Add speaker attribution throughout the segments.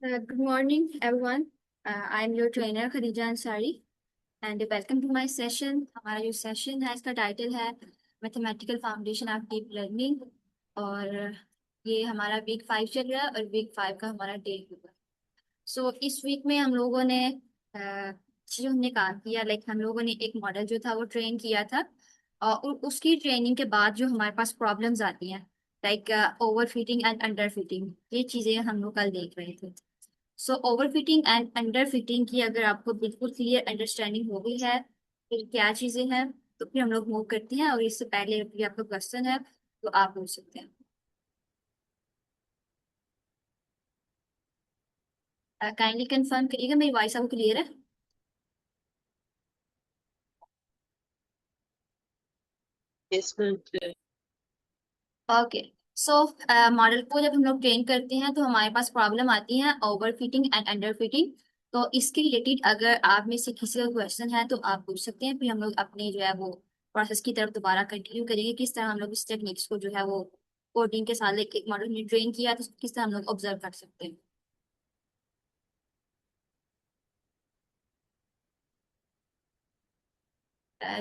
Speaker 1: Good morning, everyone. I am your trainer Khadija Ansari and welcome to my session. हमारा जो session है इसका title है mathematical foundation of deep learning और ये हमारा वीक 5 चल रहा है और वीक 5 का हमारा डे होगा। इस वीक में हम लोगों ने जो हमने काम किया लाइक हम लोगों ने एक मॉडल जो था वो ट्रेन किया था और उसकी ट्रेनिंग के बाद जो हमारे पास प्रॉब्लम्स आती हैं like over fitting and under fitting ये चीज़ें हम लोग कल देख रहे थे। Over fitting and under fitting की अगर आपको बिल्कुल क्लियर अंडरस्टैंडिंग हो गई है फिर क्या चीजें हैं तो फिर हम लोग मूव करते हैं और इससे पहले अगर आपका क्वेश्चन है तो आप पूछ सकते हैं। काइंडली कंफर्म करिएगा मेरी वॉइस आपको क्लियर है।
Speaker 2: Yes, ma'am.
Speaker 1: ओके। सो मॉडल को जब हम लोग ट्रेन करते हैं तो हमारे पास प्रॉब्लम आती है over fitting and under fitting. तो इसके रिलेटेड अगर आप में से किसी का क्वेश्चन है तो आप पूछ सकते हैं फिर हम लोग अपने जो है वो प्रोसेस की तरफ दोबारा कंटिन्यू करेंगे किस तरह हम लोग इस टेक्निक्स को जो है वो कोडिंग के साथ एक मॉडल में ट्रेन किया तो किस तरह हम लोग ऑब्जर्व कर सकते हैं।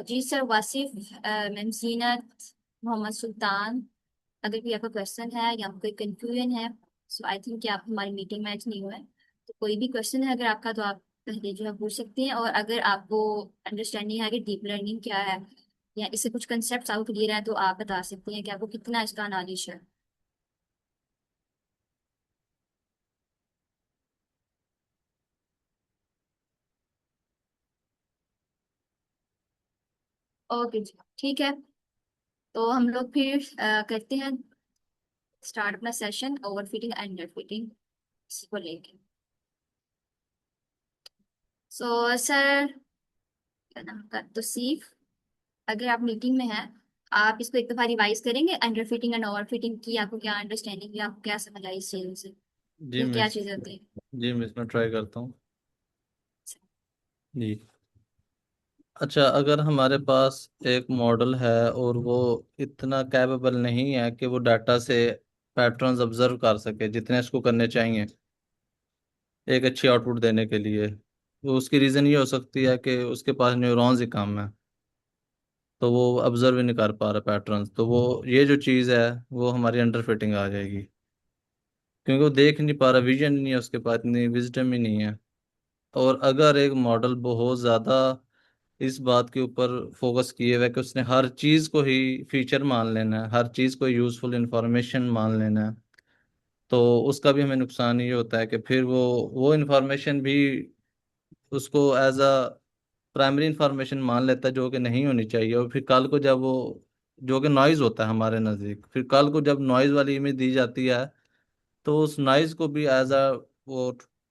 Speaker 1: जी सर वासिफ, मैम जीनत, मोहम्मद सुल्तान, अगर कोई आपका क्वेश्चन है या कोई कंफ्यूजन है सो आई थिंक कि आप हमारी मीटिंग में आज नहीं हुए हैं। तो कोई भी क्वेश्चन है अगर आपका तो आप पहले जो है पूछ सकते हैं और अगर आपको अंडरस्टैंडिंग है कि डीप लर्निंग क्या है या इससे कुछ कंसेप्ट आपको क्लियर है तो आप बता सकते हैं कि आपको कितना इसका नॉलेज है। ओके जी ठीक है। तो हम लोग फिर करते हैं स्टार्ट अपना session over fitting and under fitting इसी को लेके। सर क्या नाम का तो सीफ, अगर आप मीटिंग में हैं आप इसको एक दफा रिवाइज करेंगे under fitting and over fitting की आपको क्या अंडरस्टैंडिंग या आपको क्या समझ आई इस चीज से
Speaker 2: जी
Speaker 1: ये क्या
Speaker 2: मिस।
Speaker 1: चीजें होती हैं।
Speaker 2: जी मिस, मैं ट्राई करता हूँ। जी। अच्छा, अगर हमारे पास एक मॉडल है और वो इतना कैपेबल नहीं है कि वो डाटा से पैटर्न्स ऑब्जर्व कर सके जितने इसको करने चाहिए एक अच्छी आउटपुट देने के लिए, तो उसकी रीज़न ये हो सकती है कि उसके पास न्यूरॉन्स ही कम है, तो वो ऑब्जर्व ही नहीं कर पा रहा पैटर्न्स। तो वो ये जो चीज़ है वो हमारी अंडर फिटिंग आ जाएगी, क्योंकि वो देख नहीं पा रहा, विजन नहीं है उसके पास, इतनी विजडम ही नहीं है। और अगर एक मॉडल बहुत ज़्यादा इस बात के ऊपर फोकस किए हुआ है कि उसने हर चीज़ को ही फीचर मान लेना है, हर चीज़ को यूज़फुल इंफॉर्मेशन मान लेना है, तो उसका भी हमें नुकसान ये होता है कि फिर वो इंफॉर्मेशन भी उसको एज अ प्राइमरी इंफॉर्मेशन मान लेता है जो कि नहीं होनी चाहिए। और फिर कल को जब वो, जो कि नॉइज़ होता है हमारे नज़दीक, फिर कल को जब नॉइज़ वाली इमेज दी जाती है तो उस नॉइज़ को भी एज अ वो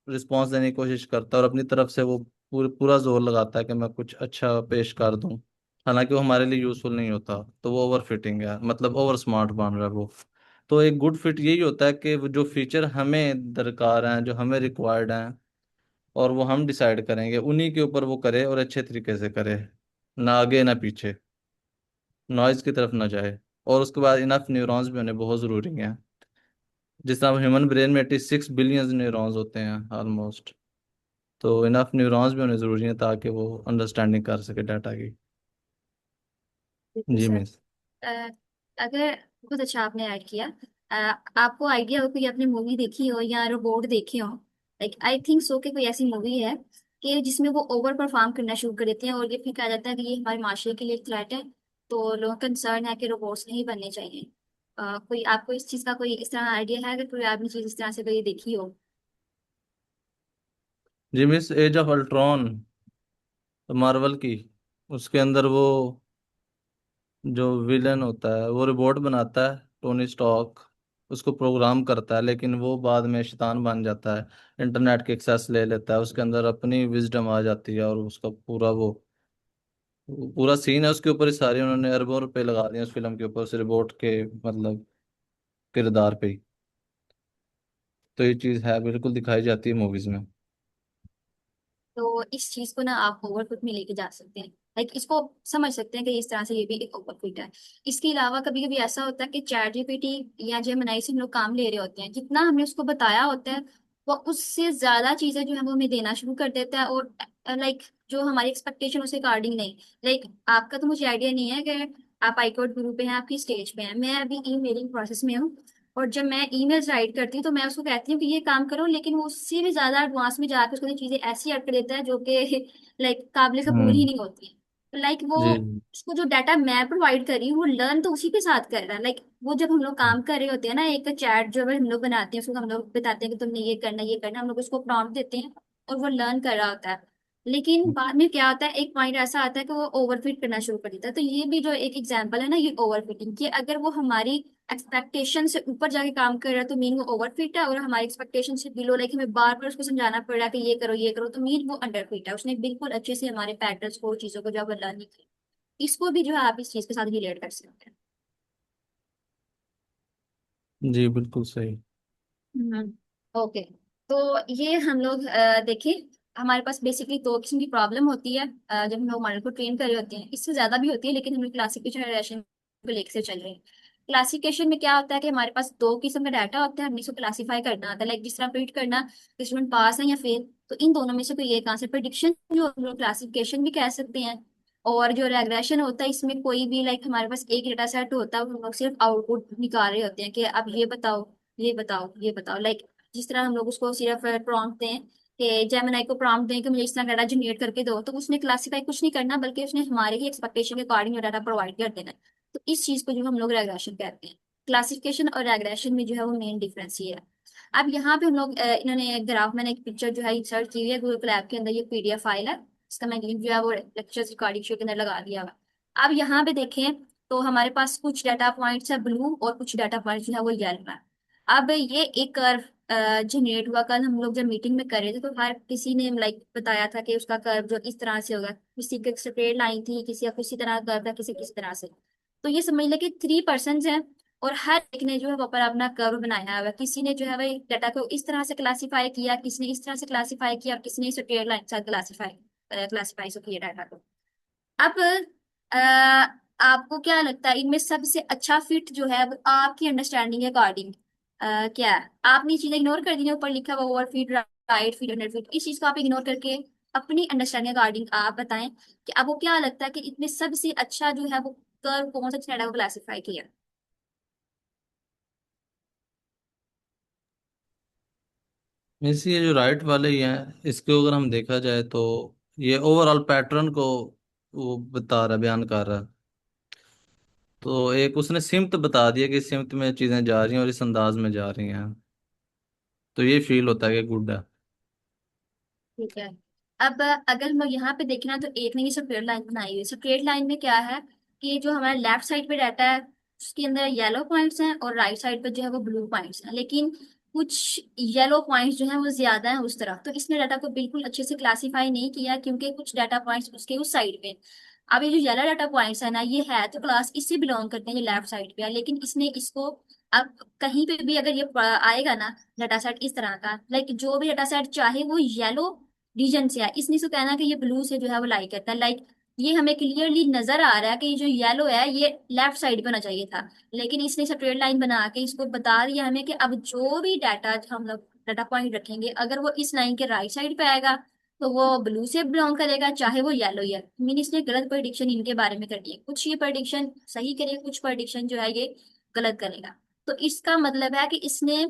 Speaker 2: रिस्पॉन्स देने की कोशिश करता है और अपनी तरफ से वो पूरा जोर लगाता है कि मैं कुछ अच्छा पेश कर दूं, हालांकि वो हमारे लिए यूजफुल नहीं होता। तो वो ओवर फिटिंग है, मतलब ओवर स्मार्ट बन रहा है वो। तो एक गुड फिट यही होता है कि वो जो फीचर हमें दरकार हैं, जो हमें रिक्वायर्ड हैं और वो हम डिसाइड करेंगे, उन्हीं के ऊपर वो करे और अच्छे तरीके से करे, ना आगे ना पीछे, नॉइज की तरफ ना जाए। और उसके बाद इनफ न्यूरॉन्स भी होने बहुत ज़रूरी हैं। जिस तरह ह्यूमन ब्रेन में 86 बिलियन न्यूरॉन्स होते हैं ऑलमोस्ट, तो इनफ न्यूरॉन्स भी होने ज़रूरी हैं ताकि वो अंडरस्टैंडिंग कर सके डाटा की।
Speaker 1: बिल्कुल
Speaker 2: जी
Speaker 1: सर।
Speaker 2: मिस।
Speaker 1: अ, अगर बहुत अच्छा आपने ऐड किया। अ, आपको आइडिया हो कोई आपने मूवी देखी हो या रोबोट देखे हो लाइक आई थिंक सो कि कोई ऐसी मूवी है कि जिसमें वो ओवर परफॉर्म करना शुरू कर देते हैं और ये फिर कहा जाता है कि ये हमारे माशरे के लिए एक थ्रेट है तो लोगों का कंसर्न है कि रोबोट्स नहीं बनने चाहिए। कोई आपको इस चीज का कोई इस तरह आइडिया है अगर कोई आपने चीज इस तरह से कभी देखी हो।
Speaker 2: जी मिस, एज ऑफ अल्ट्रॉन, मार्वल की, उसके अंदर वो जो विलन होता है वो रिबोट बनाता है, टोनी स्टॉक उसको प्रोग्राम करता है, लेकिन वो बाद में शैतान बन जाता है, इंटरनेट की एक्सेस ले लेता है, उसके अंदर अपनी विजडम आ जाती है और उसका पूरा वो पूरा सीन है उसके ऊपर ही सारी, उन्होंने अरबों रुपए लगा दिए उस फिल्म के ऊपर, उस रिबोट के मतलब किरदार पे ही। तो ये चीज़ है, बिल्कुल दिखाई जाती है मूवीज में।
Speaker 1: तो इस चीज को ना आप ओवरफिट में लेके जा सकते हैं लाइक इसको समझ सकते हैं कि इस तरह से ये भी एक ओवरफिट है। इसके अलावा कभी कभी ऐसा होता है कि चैट जीपीटी या जेमिनाई से हम लोग काम ले रहे होते हैं जितना हमने उसको बताया होता है वो उससे ज्यादा चीजें जो है वो हमें देना शुरू कर देता है, और लाइक जो हमारी एक्सपेक्टेशन उसके अकॉर्डिंग नहीं। लाइक आपका तो मुझे आइडिया नहीं है कि आप आईकोड ग्रुप पे हैं, आपकी स्टेज पे हैं, मैं अभी ई मेलिंग प्रोसेस में हूँ। और जब मैं ईमेल्स राइट करती हूँ तो मैं उसको कहती हूँ कि ये काम करो, लेकिन वो उससे भी ज्यादा एडवांस में जाकर उसको चीजें ऐसी ऐड कर देता है जो कि लाइक काबिल कबूल ही
Speaker 2: हम्म।
Speaker 1: नहीं होती। लाइक वो
Speaker 2: जी।
Speaker 1: उसको जो डाटा मैं प्रोवाइड कर रही हूँ वो लर्न तो उसी के साथ कर रहा है। लाइक वो जब हम लोग काम कर रहे होते हैं ना, एक चैट जो है हम लोग बनाते हैं, उसको हम लोग बताते हैं कि तुमने ये करना ये करना, हम लोग उसको प्रॉम्प्ट देते हैं और वो लर्न कर रहा होता है। लेकिन बाद में क्या होता है, एक पॉइंट ऐसा आता है कि वो ओवरफिट करना शुरू कर देता है। तो ये भी जो एक एग्जांपल है ना, ये ओवरफिटिंग कि अगर वो हमारी एक्सपेक्टेशन से ऊपर जाके काम कर रहा है तो मीन वो ओवरफिट है, और हमारी एक्सपेक्टेशन से बिलो, लाइक हमें बार बार उसको समझाना पड़ रहा है कि ये करो, तो मीन वो अंडरफिट है। उसने बिल्कुल अच्छे से हमारे पैटर्न्स को, चीजों को जो है लर्न नहीं किया। इसको भी जो है आप इस चीज के साथ रिलेट कर सकते हैं।
Speaker 2: जी बिल्कुल सही।
Speaker 1: ओके। तो ये हम लोग देखें, हमारे पास बेसिकली दो किस्म की प्रॉब्लम होती है जब हम लोग मॉडल को ट्रेन कर रहे होते हैं। इससे ज्यादा भी होती है, लेकिन हम लोग क्लासिफिकेशन रिलेशन को लेकर से चल रहे हैं। क्लासिफिकेशन में क्या होता है कि हमारे पास दो किस्म का डाटा होता है, हमने इसको क्लासीफाई करना होता है। लाइक जिस तरह प्रिडिक्ट करना कि स्टूडेंट पास है या फेल, तो इन दोनों में से कोई एक आंसर। प्रिडिक्शन जो हम लोग क्लासिफिकेशन भी कह सकते हैं। और जो रेग्रेशन होता है, इसमें कोई भी लाइक हमारे पास एक डेटा सेट होता है, हम लोग सिर्फ आउटपुट निकाल रहे होते हैं कि अब ये बताओ, ये बताओ, ये बताओ। लाइक जिस तरह हम लोग उसको सिर्फ प्रॉम्प्ट दें कि जेमिनाई को प्रॉम्प्ट दें कि मुझे इस तरह का डाटा जनरेट करके दो, तो उसने क्लासीफाई कुछ नहीं करना, बल्कि उसने हमारे ही एक्सपेक्टेशन के अकॉर्डिंग डाटा प्रोवाइड कर देना है। तो इस चीज को जो हम लोग रेग्रेशन कहते हैं। क्लासिफिकेशन और रेग्रेशन में जो है वो मेन डिफरेंस ये है। अब यहाँ पे हम लोग इन्होंने ग्राफ, मैंने एक पिक्चर जो है इंसर्ट की हुई है गूगल क्लैप के अंदर, ये पीडीएफ फाइल है। इसका मैं लिंक जो है वो लेक्चर रिकॉर्डिंग शो के अंदर लगा दिया हुआ। अब यहाँ पे देखें तो हमारे पास कुछ डाटा पॉइंट्स है ब्लू, और कुछ डाटा पॉइंट्स जो है वो येलो है। अब ये एक कर्व जनरेट हुआ, कल हम लोग जब मीटिंग में कर रहे थे तो हर किसी ने लाइक बताया था कि उसका कर्व जो इस तरह से होगा। किसी की स्ट्रेट लाइन थी, किसी का किसी तरह कर्व था, किसी किस तरह से। तो ये समझ ले कि 3 पर्सन हैं, और हर एक ने जो है वो पर अपना कर्व बनाया हुआ है। किसी ने जो है वही डाटा को इस तरह से क्लासीफाई किया, किसी ने इस तरह से क्लासीफाई किया, और किसी ने स्ट्रेट लाइन से क्लासीफाई क्लासीफाई से किया डाटा को। अब अ, आपको क्या लगता है इनमें सबसे अच्छा फिट जो है वो आपकी अंडरस्टैंडिंग के अकॉर्डिंग क्या है? आपने चीजें इग्नोर कर दी हैं, ऊपर लिखा हुआ over fit, right fit, under fit, इस चीज को आप इग्नोर करके अपनी अंडरस्टैंडिंग अकॉर्डिंग आप बताएं कि आपको क्या लगता है कि इनमें सबसे अच्छा जो है वो कर्व कौन सा डाटा को क्लासीफाई किया।
Speaker 2: मीन्स ये जो राइट वाले ही हैं, इसको अगर हम देखा जाए तो ये ओवरऑल पैटर्न को वो बता रहा है, बयान कर रहा है। तो एक उसने सिमत बता दिया कि इस सिमत में चीजें जा रही हैं और इस अंदाज में जा रही हैं। तो ये फील होता है कि गुड है।
Speaker 1: ठीक है। अब अगर हम लोग यहाँ पे देखें ना, तो एक ने ये स्ट्रेट लाइन बनाई हुई है। स्ट्रेट लाइन में क्या है कि जो हमारा लेफ्ट साइड पे डाटा है उसके अंदर येलो पॉइंट्स हैं, और राइट साइड पे जो है वो ब्लू पॉइंट्स हैं। लेकिन कुछ येलो पॉइंट्स जो है वो ज्यादा है उस तरफ, तो इसने डाटा को बिल्कुल अच्छे से क्लासीफाई नहीं किया, क्योंकि कुछ डाटा पॉइंट्स उसके उस साइड पे। अब ये जो येलो डाटा पॉइंट्स है ना, ये है तो क्लास इससे बिलोंग करते हैं, ये लेफ्ट साइड पे है, लेकिन इसने इसको अब कहीं पे भी अगर ये आएगा ना डाटा सेट इस तरह का, लाइक जो भी डाटा सेट चाहे वो येलो रीजन से है, इसने से कहना कि ये ब्लू से जो है वो लाई करता है। लाइक ये हमें क्लियरली नजर आ रहा है कि ये जो येलो है ये लेफ्ट साइड पे होना चाहिए था, लेकिन इसने स्ट्रेट लाइन बना के इसको बता दिया हमें कि अब जो भी डाटा हम लोग डाटा पॉइंट रखेंगे, अगर वो इस लाइन के राइट साइड पे आएगा तो वो ब्लू से बिलोंग करेगा, चाहे वो येलो ही है। मीन इसने गलत प्रेडिक्शन इनके बारे में कर दी है। कुछ ये प्रेडिक्शन सही करेगा, कुछ प्रेडिक्शन जो है ये गलत करेगा। तो इसका मतलब है कि इसने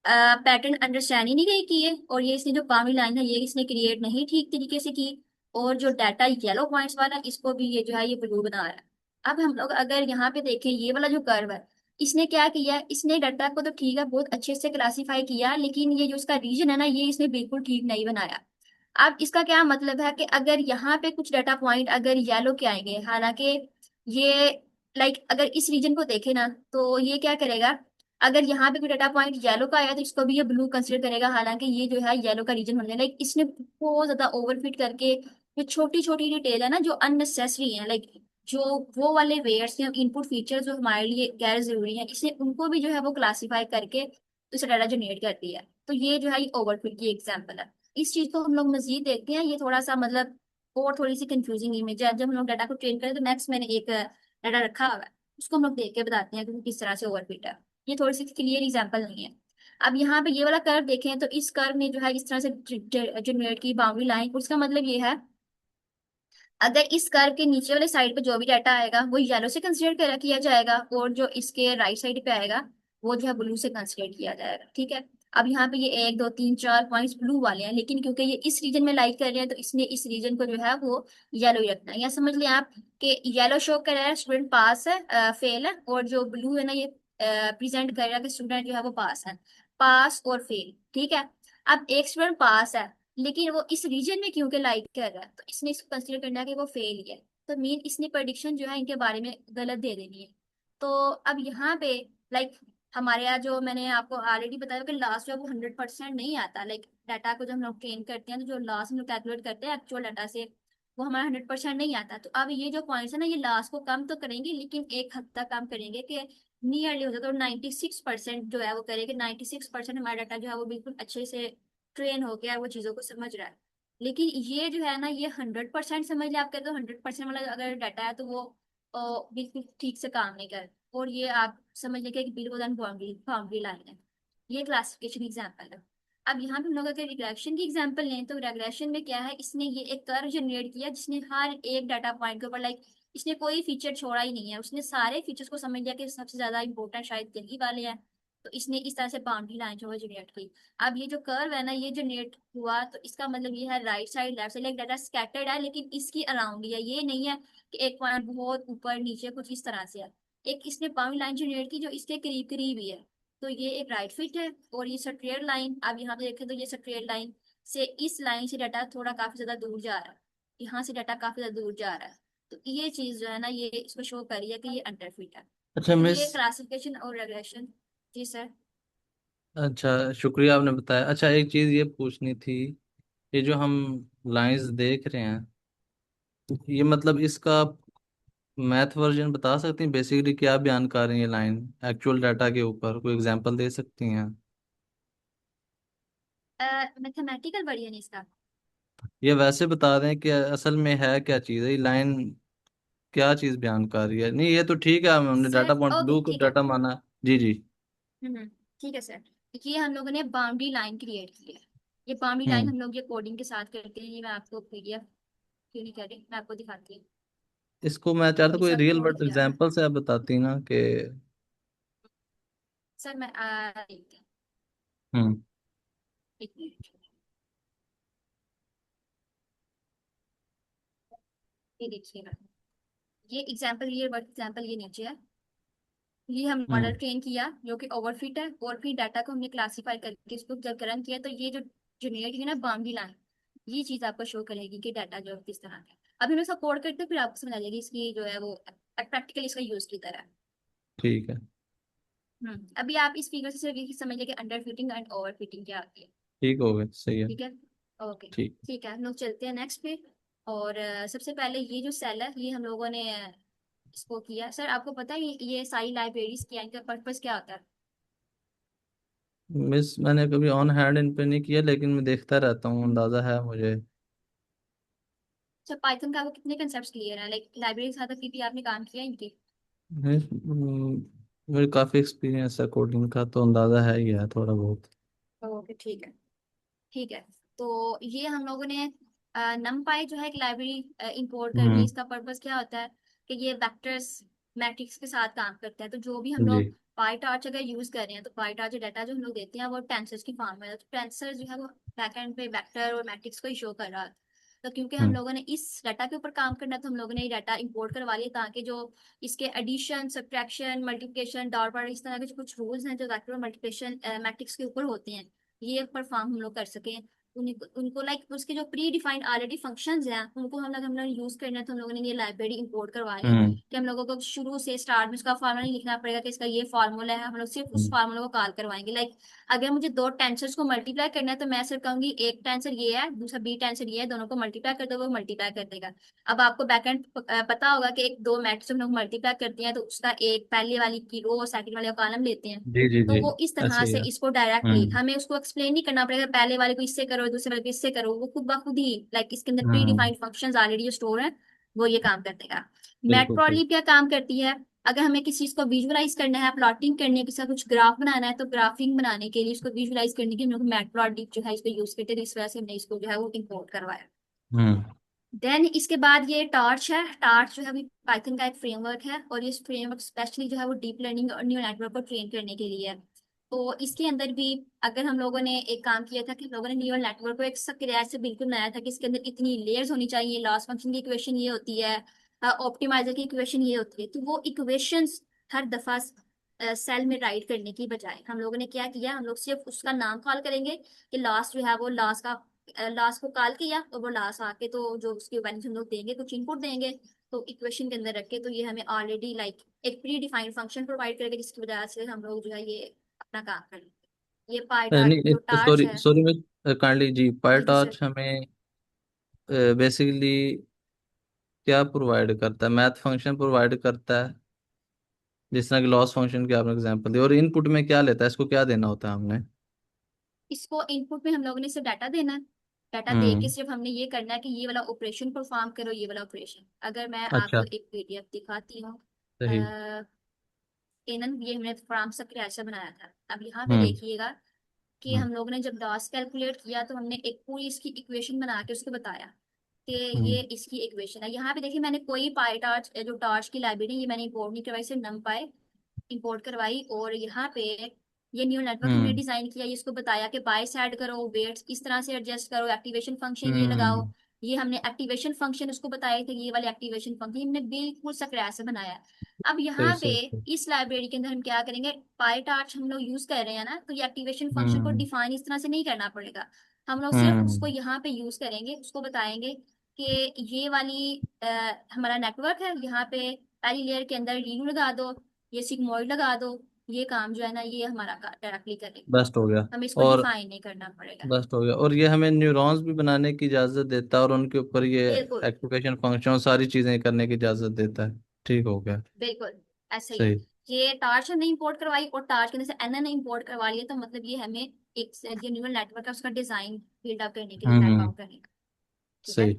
Speaker 1: पैटर्न अंडरस्टैंड ही नहीं गई की है, और ये इसने जो बाउंड्री लाइन है ये इसने क्रिएट नहीं ठीक तरीके से की। और जो डाटा येलो पॉइंट्स वाला इसको भी ये जो है ये ब्लू बना रहा है। अब हम लोग अगर यहाँ पे देखें ये वाला जो कर्व है, इसने क्या किया, इसने डाटा को तो ठीक है बहुत अच्छे से क्लासीफाई किया, लेकिन ये जो इसका रीजन है ना ये इसने बिल्कुल ठीक नहीं बनाया। अब इसका क्या मतलब है कि अगर यहाँ पे कुछ डाटा पॉइंट अगर येलो के आएंगे, हालांकि ये लाइक अगर इस रीजन को देखे ना तो ये क्या करेगा, अगर यहाँ पे कोई डाटा पॉइंट येलो का आया तो इसको भी ये ब्लू कंसिडर करेगा, हालांकि ये जो है येलो का रीजन होने लाइक इसने बहुत ज्यादा ओवरफिट करके जो छोटी छोटी डिटेल है ना जो अननेसेसरी है, लाइक जो वो वाले वेयर्स या इनपुट फीचर जो हमारे लिए गैर जरूरी है, इसने उनको भी जो है वो क्लासीफाई करके इसे डाटा जनरेट कर दिया है। तो ये जो है ये ओवरफिट की एग्जाम्पल है। इस चीज को हम लोग मजीद देखते हैं, ये थोड़ा सा मतलब और थोड़ी सी कंफ्यूजिंग इमेज है। जब हम लोग डाटा को ट्रेन करें तो नेक्स्ट मैंने एक डाटा रखा हुआ है, उसको हम लोग देख के बताते हैं कि वो किस तरह से ओवरफिट है। ये थोड़ी सी क्लियर एग्जाम्पल नहीं है। अब यहाँ पे ये वाला कर्व देखें तो इस कर्व ने जो है इस तरह से जनरेट की बाउंड्री लाइन, उसका मतलब ये है अगर इस कर्व के नीचे वाले साइड पे जो भी डाटा आएगा वो येलो से कंसीडर कर किया जाएगा, और जो इसके राइट साइड पे आएगा वो जो है ब्लू से कंसीडर किया जाएगा। ठीक है। अब यहाँ पे ये 1 2 3 4 पॉइंट्स ब्लू वाले हैं, लेकिन क्योंकि ये इस रीजन में लाइक कर रहे हैं तो इसने इस रीजन को जो है वो येलो ही रखना है। या समझ लें आप कि येलो शो कर रहा है स्टूडेंट पास है, फेल है, और जो ब्लू है ना ये प्रेजेंट कर रहा है कि स्टूडेंट जो है वो पास है। पास और फेल। ठीक है। अब एक स्टूडेंट पास है लेकिन वो इस रीजन में क्योंकि लाइक कर रहा है तो इसने इसको कंसीडर करना है कि वो फेल ही है। तो मीन इसने प्रेडिक्शन जो है इनके बारे में गलत दे देनी है। तो अब यहाँ पे लाइक हमारे यहाँ जो मैंने आपको ऑलरेडी बताया कि लास्ट जो है वो 100% नहीं आता। लाइक डाटा को जब हम लोग ट्रेन करते हैं तो जो लास्ट हम लोग कैलकुलेट करते हैं एक्चुअल डाटा से वो हमारा 100% नहीं आता। तो अब ये जो पॉइंट्स है ना ये लास्ट को कम तो करेंगे लेकिन एक हद तक कम करेंगे कि नियरली हो जाता है। तो 96% जो है वो करेंगे, 96% हमारा डाटा जो है वो बिल्कुल अच्छे से ट्रेन हो गया है, वो चीजों को समझ रहा है। लेकिन ये जो है ना ये 100% समझ ले, आप कहते हो 100% वाला अगर डाटा है तो वो बिल्कुल ठीक से काम नहीं कर, और ये आप समझ लेंगे कि below than boundary boundary line है। ये क्लासिफिकेशन एग्जाम्पल है। अब यहाँ पे हम लोग अगर रिग्रेशन की एग्जाम्पल लें तो रिग्रेशन में क्या है, इसने ये एक कर्व जनरेट किया जिसने हर एक डाटा पॉइंट के ऊपर लाइक इसने कोई फीचर छोड़ा ही नहीं है, उसने सारे फीचर्स को समझ लिया कि सबसे ज्यादा इंपॉर्टेंट शायद यही वाले हैं। तो इसने इस तरह से बाउंड्री लाइन जो है जनरेट की। अब ये जो कर्व है ना ये जनरेट हुआ तो इसका मतलब ये है right side left side like data scattered है लेकिन इसकी अराउंड ही है, ये नहीं है कि एक पॉइंट बहुत ऊपर नीचे कुछ इस तरह से है। एक इसने बाउंड्री लाइन जनरेट की जो इसके करीब करीब ही है। तो ये एक राइट फिट है। और ये स्ट्रेट लाइन आप यहाँ पे देखें तो ये स्ट्रेट लाइन से इस लाइन से डाटा थोड़ा काफी ज्यादा दूर जा रहा है, यहाँ से डाटा काफी ज्यादा दूर जा रहा है। तो ये चीज जो है ना ये इसको शो कर रही है कि ये अंडर फिट है।
Speaker 2: अच्छा
Speaker 1: तो
Speaker 2: मिस।
Speaker 1: ये क्लासिफिकेशन और रेगुलेशन। जी सर।
Speaker 2: अच्छा शुक्रिया आपने बताया। अच्छा एक चीज़ ये पूछनी थी, ये जो हम लाइंस देख रहे हैं, ये मतलब इसका मैथ वर्जन बता सकती हैं बेसिकली क्या बयान कर रही है लाइन एक्चुअल डाटा के ऊपर, कोई एग्जांपल दे सकती हैं?
Speaker 1: मैथमेटिकल वर्जन इसका।
Speaker 2: ये वैसे बता दें कि असल में है क्या चीज़ है ये लाइन, क्या चीज़ बयान कर रही है। नहीं ये तो ठीक है, हमने
Speaker 1: sir
Speaker 2: data point
Speaker 1: okay
Speaker 2: blue को
Speaker 1: ठीक है।
Speaker 2: डाटा माना। जी जी।
Speaker 1: ठीक है सर। ये हम लोगों ने बाउंड्री लाइन क्रिएट की है। ये बाउंड्री लाइन
Speaker 2: हम्म।
Speaker 1: हम लोग ये कोडिंग के साथ करते हैं। ये मैं आपको पीडीएफ क्यों नहीं कर रही, मैं आपको दिखाती हूँ।
Speaker 2: इसको मैं चाहता
Speaker 1: ये
Speaker 2: कोई
Speaker 1: सब
Speaker 2: रियल
Speaker 1: कोड
Speaker 2: वर्ल्ड
Speaker 1: किया है।
Speaker 2: एग्जांपल से आप बताती ना कि।
Speaker 1: सर मैं देखती हूँ।
Speaker 2: हम्म।
Speaker 1: एक मिनट। ये देखिएगा। ये एग्जाम्पल ये वर्ड एग्जाम्पल ये नीचे है। ये हम मॉडल
Speaker 2: हम्म।
Speaker 1: ट्रेन किया जो कि ओवरफिट है, और फिर डाटा को हमने क्लासीफाई करके इसको जब रन किया तो ये जो जनरेट की ना बाउंड्री लाइन ये चीज आपको शो करेगी कि डाटा जो है किस तरह का है। अभी हम इसका कोड करते हैं फिर आपको समझ आ जाएगी इसकी जो है वो प्रैक्टिकली इसका यूज की तरह है।
Speaker 2: ठीक है।
Speaker 1: अभी आप इस फिगर से सिर्फ ये समझिए कि under fitting and over fitting क्या आती है।
Speaker 2: ठीक हो गया, सही है।
Speaker 1: ठीक है। ओके।
Speaker 2: ठीक।
Speaker 1: ठीक है हम लोग चलते हैं नेक्स्ट पे। और सबसे पहले ये जो सेल है ये हम लोगों ने इसको किया। सर आपको पता है ये सारी लाइब्रेरीज किया इनका पर्पस क्या होता है?
Speaker 2: मिस मैंने कभी ऑन हैंड इन पे नहीं किया लेकिन मैं देखता रहता हूँ, अंदाजा है मुझे।
Speaker 1: अच्छा पाइथन का आपको कितने कंसेप्ट क्लियर है, लाइक लाइब्रेरी के साथ भी आपने काम किया है इनके?
Speaker 2: मेरे काफी एक्सपीरियंस है कोडिंग का, तो अंदाजा है ही है थोड़ा बहुत।
Speaker 1: ओके ठीक है। ठीक है। तो ये हम लोगों ने नमपाई जो है एक लाइब्रेरी इंपोर्ट करनी है।
Speaker 2: हम्म।
Speaker 1: इसका पर्पस क्या होता है कि ये वेक्टर्स मैट्रिक्स के साथ काम करता है। तो जो भी हम
Speaker 2: जी।
Speaker 1: लोग पाई टार्च अगर यूज कर रहे हैं तो पाई टार्च डाटा जो हम लोग देते हैं वो टेंसर्स की फॉर्म में है। तो टेंसर जो है वो बैकएंड पे वेक्टर और मैट्रिक्स को ही शो कर रहा है। तो क्योंकि हम
Speaker 2: हम्म।
Speaker 1: लोगों ने इस डाटा के ऊपर काम करना है तो हम लोगों ने ये डाटा इंपोर्ट करवा लिया ताकि जो इसके addition subtraction multiplication dot product इस तरह के जो कुछ रूल्स हैं जो वेक्टर और मल्टीप्लिकेशन मैट्रिक्स के ऊपर होते हैं ये परफॉर्म हम लोग कर सकें। उनको लाइक उसके जो प्री डिफाइंड ऑलरेडी फंक्शंस हैं उनको हम लोग यूज करना है। तो हम लोगों ने ये लाइब्रेरी इंपोर्ट करवा ली
Speaker 2: हम्म।
Speaker 1: कि हम लोगों को शुरू से स्टार्ट में उसका फार्मूला नहीं लिखना पड़ेगा कि इसका ये फार्मूला है, हम लोग सिर्फ उस
Speaker 2: हम्म।
Speaker 1: फार्मूला को कॉल करवाएंगे। लाइक अगर मुझे दो टेंसर्स को मल्टीप्लाई करना है तो मैं सिर्फ कहूंगी एक टेंसर ये है दूसरा बी टेंसर ये है, दोनों को मल्टीप्लाई कर दो वो मल्टीप्लाई कर देगा। अब आपको बैकएंड पता होगा कि एक दो मैट्रिक्स हम लोग मल्टीप्लाई करते हैं तो उसका एक पहले वाली की रो सेकंड वाले का कॉलम लेते हैं।
Speaker 2: जी जी
Speaker 1: तो
Speaker 2: जी।
Speaker 1: वो इस तरह
Speaker 2: ऐसे ही
Speaker 1: से
Speaker 2: है।
Speaker 1: इसको डायरेक्टली
Speaker 2: हम्म।
Speaker 1: हमें उसको एक्सप्लेन नहीं करना पड़ेगा पहले वाले को इससे करो दूसरे वाले को इससे करो, वो खुद ब खुद ही लाइक इसके अंदर प्री
Speaker 2: हम्म।
Speaker 1: डिफाइंड फंक्शंस ऑलरेडी जो स्टोर है वो ये काम कर देगा।
Speaker 2: बिल्कुल सही।
Speaker 1: मैटप्लॉटलिब क्या काम करती है? अगर हमें किसी चीज को विजुअलाइज करना है, प्लॉटिंग करनी है, किसी का कुछ ग्राफ बनाना है, तो ग्राफिंग बनाने के लिए, इसको विजुअलाइज करने के लिए हम लोग मैटप्लॉटलिब जो है इसको यूज करते हैं, तो इस वजह से हमने इसको जो है वो इम्पोर्ट करवाया।
Speaker 2: हम्म।
Speaker 1: देन इसके बाद ये टॉर्च है। टॉर्च जो है अभी पाइथन का एक फ्रेमवर्क है, और इस फ्रेमवर्क स्पेशली जो है वो डीप लर्निंग और न्यूरल नेटवर्क को ट्रेन करने के लिए है। तो इसके अंदर भी अगर हम लोगों ने एक काम किया था कि हम लोगों ने न्यूरल नेटवर्क को एक स्क्वायर से बिल्कुल बनाया था कि इसके अंदर इतनी लेयर्स होनी चाहिए, लॉस फंक्शन की इक्वेशन ये होती है, ऑप्टिमाइजर की इक्वेशन ये होती है। तो वो इक्वेशंस हर दफा सेल में राइट करने की बजाय हम लोगों ने क्या किया, हम लोग सिर्फ उसका नाम कॉल करेंगे कि लास्ट जो है वो लास्ट का लास्ट को कॉल किया, और वो लास्ट आके तो जो उसकी वैल्यू हम लोग देंगे, कुछ इनपुट देंगे, तो इक्वेशन के अंदर रख के, तो ये हमें ऑलरेडी लाइक एक प्री डिफाइंड फंक्शन प्रोवाइड करेगा, जिसकी वजह से हम लोग जो है ये अपना काम कर लेंगे। ये पाई टार्च जो
Speaker 2: नहीं,
Speaker 1: टार्च
Speaker 2: सॉरी
Speaker 1: है।
Speaker 2: सॉरी, मैं काइंडली जी,
Speaker 1: जी जी
Speaker 2: पायटॉर्च
Speaker 1: सर।
Speaker 2: हमें बेसिकली क्या प्रोवाइड करता है? मैथ फंक्शन प्रोवाइड करता है, जिस तरह की लॉस फंक्शन की आपने एग्जांपल दी, और इनपुट में क्या लेता है, इसको क्या देना होता है हमने?
Speaker 1: इसको इनपुट में हम लोगों ने सिर्फ डाटा देना है। डाटा दे के
Speaker 2: हम्म।
Speaker 1: सिर्फ हमने ये करना है कि ये वाला ऑपरेशन परफॉर्म करो, ये वाला ऑपरेशन। अगर मैं
Speaker 2: अच्छा।
Speaker 1: आपको एक पीडीएफ दिखाती हूँ,
Speaker 2: सही।
Speaker 1: एनन ये हमने फ्राम स्क्रिप्ट ऐसा बनाया था। अब यहाँ पे
Speaker 2: हम्म।
Speaker 1: देखिएगा कि
Speaker 2: हम्म।
Speaker 1: हम लोगों ने जब लॉस कैलकुलेट किया, तो हमने एक पूरी इसकी इक्वेशन बना के उसको बताया कि ये
Speaker 2: हम्म।
Speaker 1: इसकी इक्वेशन है। यहाँ पे देखिए मैंने कोई पाई टार्च जो टार्च की लाइब्रेरी ये मैंने इंपोर्ट नहीं करवाई, सिर्फ नमपाई इंपोर्ट करवाई। और यहाँ पे ये न्यूरल नेटवर्क हमने
Speaker 2: हम्म।
Speaker 1: डिजाइन किया, ये इसको बताया कि बाय सेट करो, वेट्स इस तरह से एडजस्ट करो, एक्टिवेशन फंक्शन ये लगाओ।
Speaker 2: हम्म।
Speaker 1: ये हमने एक्टिवेशन फंक्शन उसको बताए थे, ये वाले एक्टिवेशन फंक्शन हमने बिल्कुल स्क्रैच से बनाया। अब
Speaker 2: सही
Speaker 1: यहाँ पे
Speaker 2: सही सही।
Speaker 1: इस लाइब्रेरी के अंदर हम क्या करेंगे, पाई टार्च हम लोग यूज कर रहे हैं ना, तो ये एक्टिवेशन फंक्शन को
Speaker 2: हम्म।
Speaker 1: डिफाइन इस तरह से नहीं करना पड़ेगा। हम लोग सिर्फ उसको
Speaker 2: हम्म।
Speaker 1: यहाँ पे यूज करेंगे, उसको बताएंगे कि ये वाली हमारा नेटवर्क है, यहाँ पे पहली लेयर के अंदर रीनू लगा दो, ये सिग्मॉइड लगा दो। ये काम जो है ना ये हमारा डायरेक्टली करेंगे,
Speaker 2: बेस्ट हो गया।
Speaker 1: हमें इसको
Speaker 2: और
Speaker 1: डिफाइन नहीं करना पड़ेगा।
Speaker 2: बेस्ट हो गया, और ये हमें न्यूरॉन्स भी बनाने की इजाजत देता है, और उनके ऊपर ये
Speaker 1: बिल्कुल
Speaker 2: एप्लीकेशन फंक्शन सारी चीजें करने की इजाजत देता है। ठीक हो गया।
Speaker 1: बिल्कुल ऐसा ही है।
Speaker 2: सही।
Speaker 1: ये टार्च हमने इंपोर्ट करवाई और टार्च के अंदर से एन ने इंपोर्ट करवा लिया, तो मतलब ये हमें एक जो न्यूरल नेटवर्क है उसका डिजाइन बिल्ड अप करने के लिए मैप
Speaker 2: हम्म।
Speaker 1: आउट करने का। ठीक है।
Speaker 2: सही।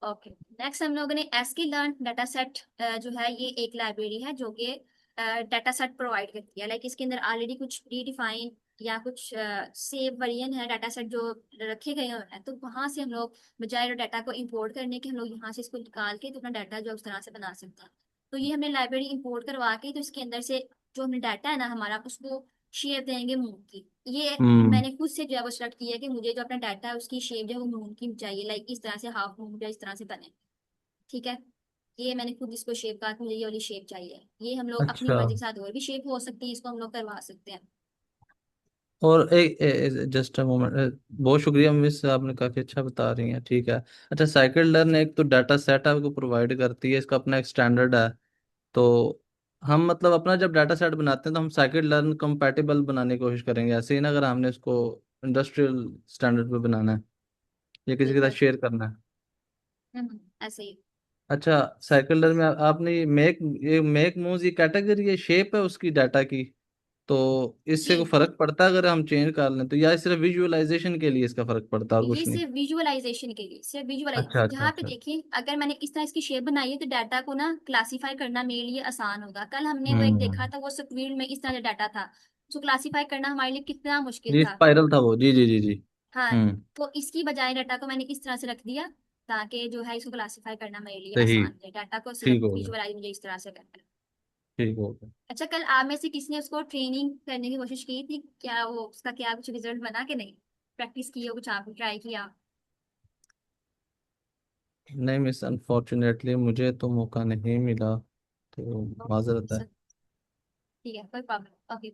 Speaker 1: ओके। नेक्स्ट हम लोगों ने एसकी लर्न डाटा सेट जो है ये एक लाइब्रेरी है जो कि डाटा सेट प्रोवाइड करती है। लाइक इसके अंदर ऑलरेडी कुछ प्री डिफाइन या कुछ सेव वेरिएंट है डाटा सेट जो रखे गए हैं, तो वहां से हम लोग बजाय डाटा को इंपोर्ट करने के हम लोग यहाँ से इसको निकाल के तो अपना डाटा जो है उस तरह से बना सकते हैं। तो ये हमने लाइब्रेरी इंपोर्ट करवा के तो इसके अंदर से जो हमने डाटा है ना हमारा उसको शेप देंगे मून की। ये
Speaker 2: हम्म।
Speaker 1: मैंने खुद से जो है वो सेलेक्ट किया है कि मुझे जो अपना डाटा है उसकी शेप जो है वो मून की चाहिए, लाइक इस तरह से हाफ मून या इस तरह से बने। ठीक है। ये मैंने खुद इसको शेप कहा कि मुझे ये वाली शेप चाहिए। ये हम लोग अपनी
Speaker 2: अच्छा।
Speaker 1: मर्जी के साथ और भी शेप हो सकती है, इसको हम लोग करवा सकते हैं।
Speaker 2: और एक जस्ट अ मोमेंट, बहुत शुक्रिया मिस, आपने काफ़ी अच्छा बता रही हैं। ठीक है। अच्छा, साइकिल लर्न एक तो डाटा सेट आपको प्रोवाइड करती है, इसका अपना एक स्टैंडर्ड है। तो हम मतलब अपना जब डाटा सेट बनाते हैं तो हम साइकिल लर्न कंपैटिबल बनाने की कोशिश करेंगे, ऐसे ही ना, अगर हमने इसको इंडस्ट्रियल स्टैंडर्ड पे बनाना है या किसी के साथ
Speaker 1: बिल्कुल।
Speaker 2: शेयर करना है।
Speaker 1: ऐसे ही।
Speaker 2: अच्छा, साइकिल लर्न में आपने ये मेक मूव्स, ये कैटेगरी, ये शेप है उसकी डाटा की, तो इससे
Speaker 1: जी।
Speaker 2: कोई फर्क पड़ता है अगर हम चेंज कर लें तो, या सिर्फ विजुअलाइजेशन के लिए इसका फर्क पड़ता है और
Speaker 1: ये
Speaker 2: कुछ नहीं?
Speaker 1: सिर्फ विजुअलाइजेशन के लिए, सिर्फ
Speaker 2: अच्छा
Speaker 1: विजुअलाइज
Speaker 2: अच्छा
Speaker 1: जहाँ पे
Speaker 2: अच्छा।
Speaker 1: देखिए अगर मैंने इस तरह इसकी शेप बनाई है तो डाटा को ना क्लासीफाई करना मेरे लिए आसान होगा। कल हमने वो एक देखा
Speaker 2: हम्म।
Speaker 1: था, वो स्क्रीन में इस तरह का डाटा था, उसको क्लासीफाई करना हमारे लिए कितना मुश्किल
Speaker 2: जी,
Speaker 1: था।
Speaker 2: स्पाइरल था वो, जी जी जी जी।
Speaker 1: हाँ।
Speaker 2: हम्म।
Speaker 1: तो इसकी बजाय डाटा को मैंने इस तरह से रख दिया ताकि जो है इसको क्लासीफाई करना मेरे लिए
Speaker 2: सही।
Speaker 1: आसान है, डाटा को
Speaker 2: ठीक
Speaker 1: सिर्फ
Speaker 2: हो गया।
Speaker 1: विजुअलाइज मुझे इस तरह से करना है।
Speaker 2: ठीक हो गया।
Speaker 1: अच्छा, कल आप में से किसी ने उसको ट्रेनिंग करने की कोशिश की थी क्या, वो उसका क्या कुछ रिजल्ट बना के नहीं, प्रैक्टिस की हो कुछ, आपने ट्राई किया?
Speaker 2: नहीं मिस, अनफॉर्चुनेटली मुझे तो मौका नहीं मिला, तो माजरत है।
Speaker 1: ठीक है, कोई प्रॉब्लम। ओके।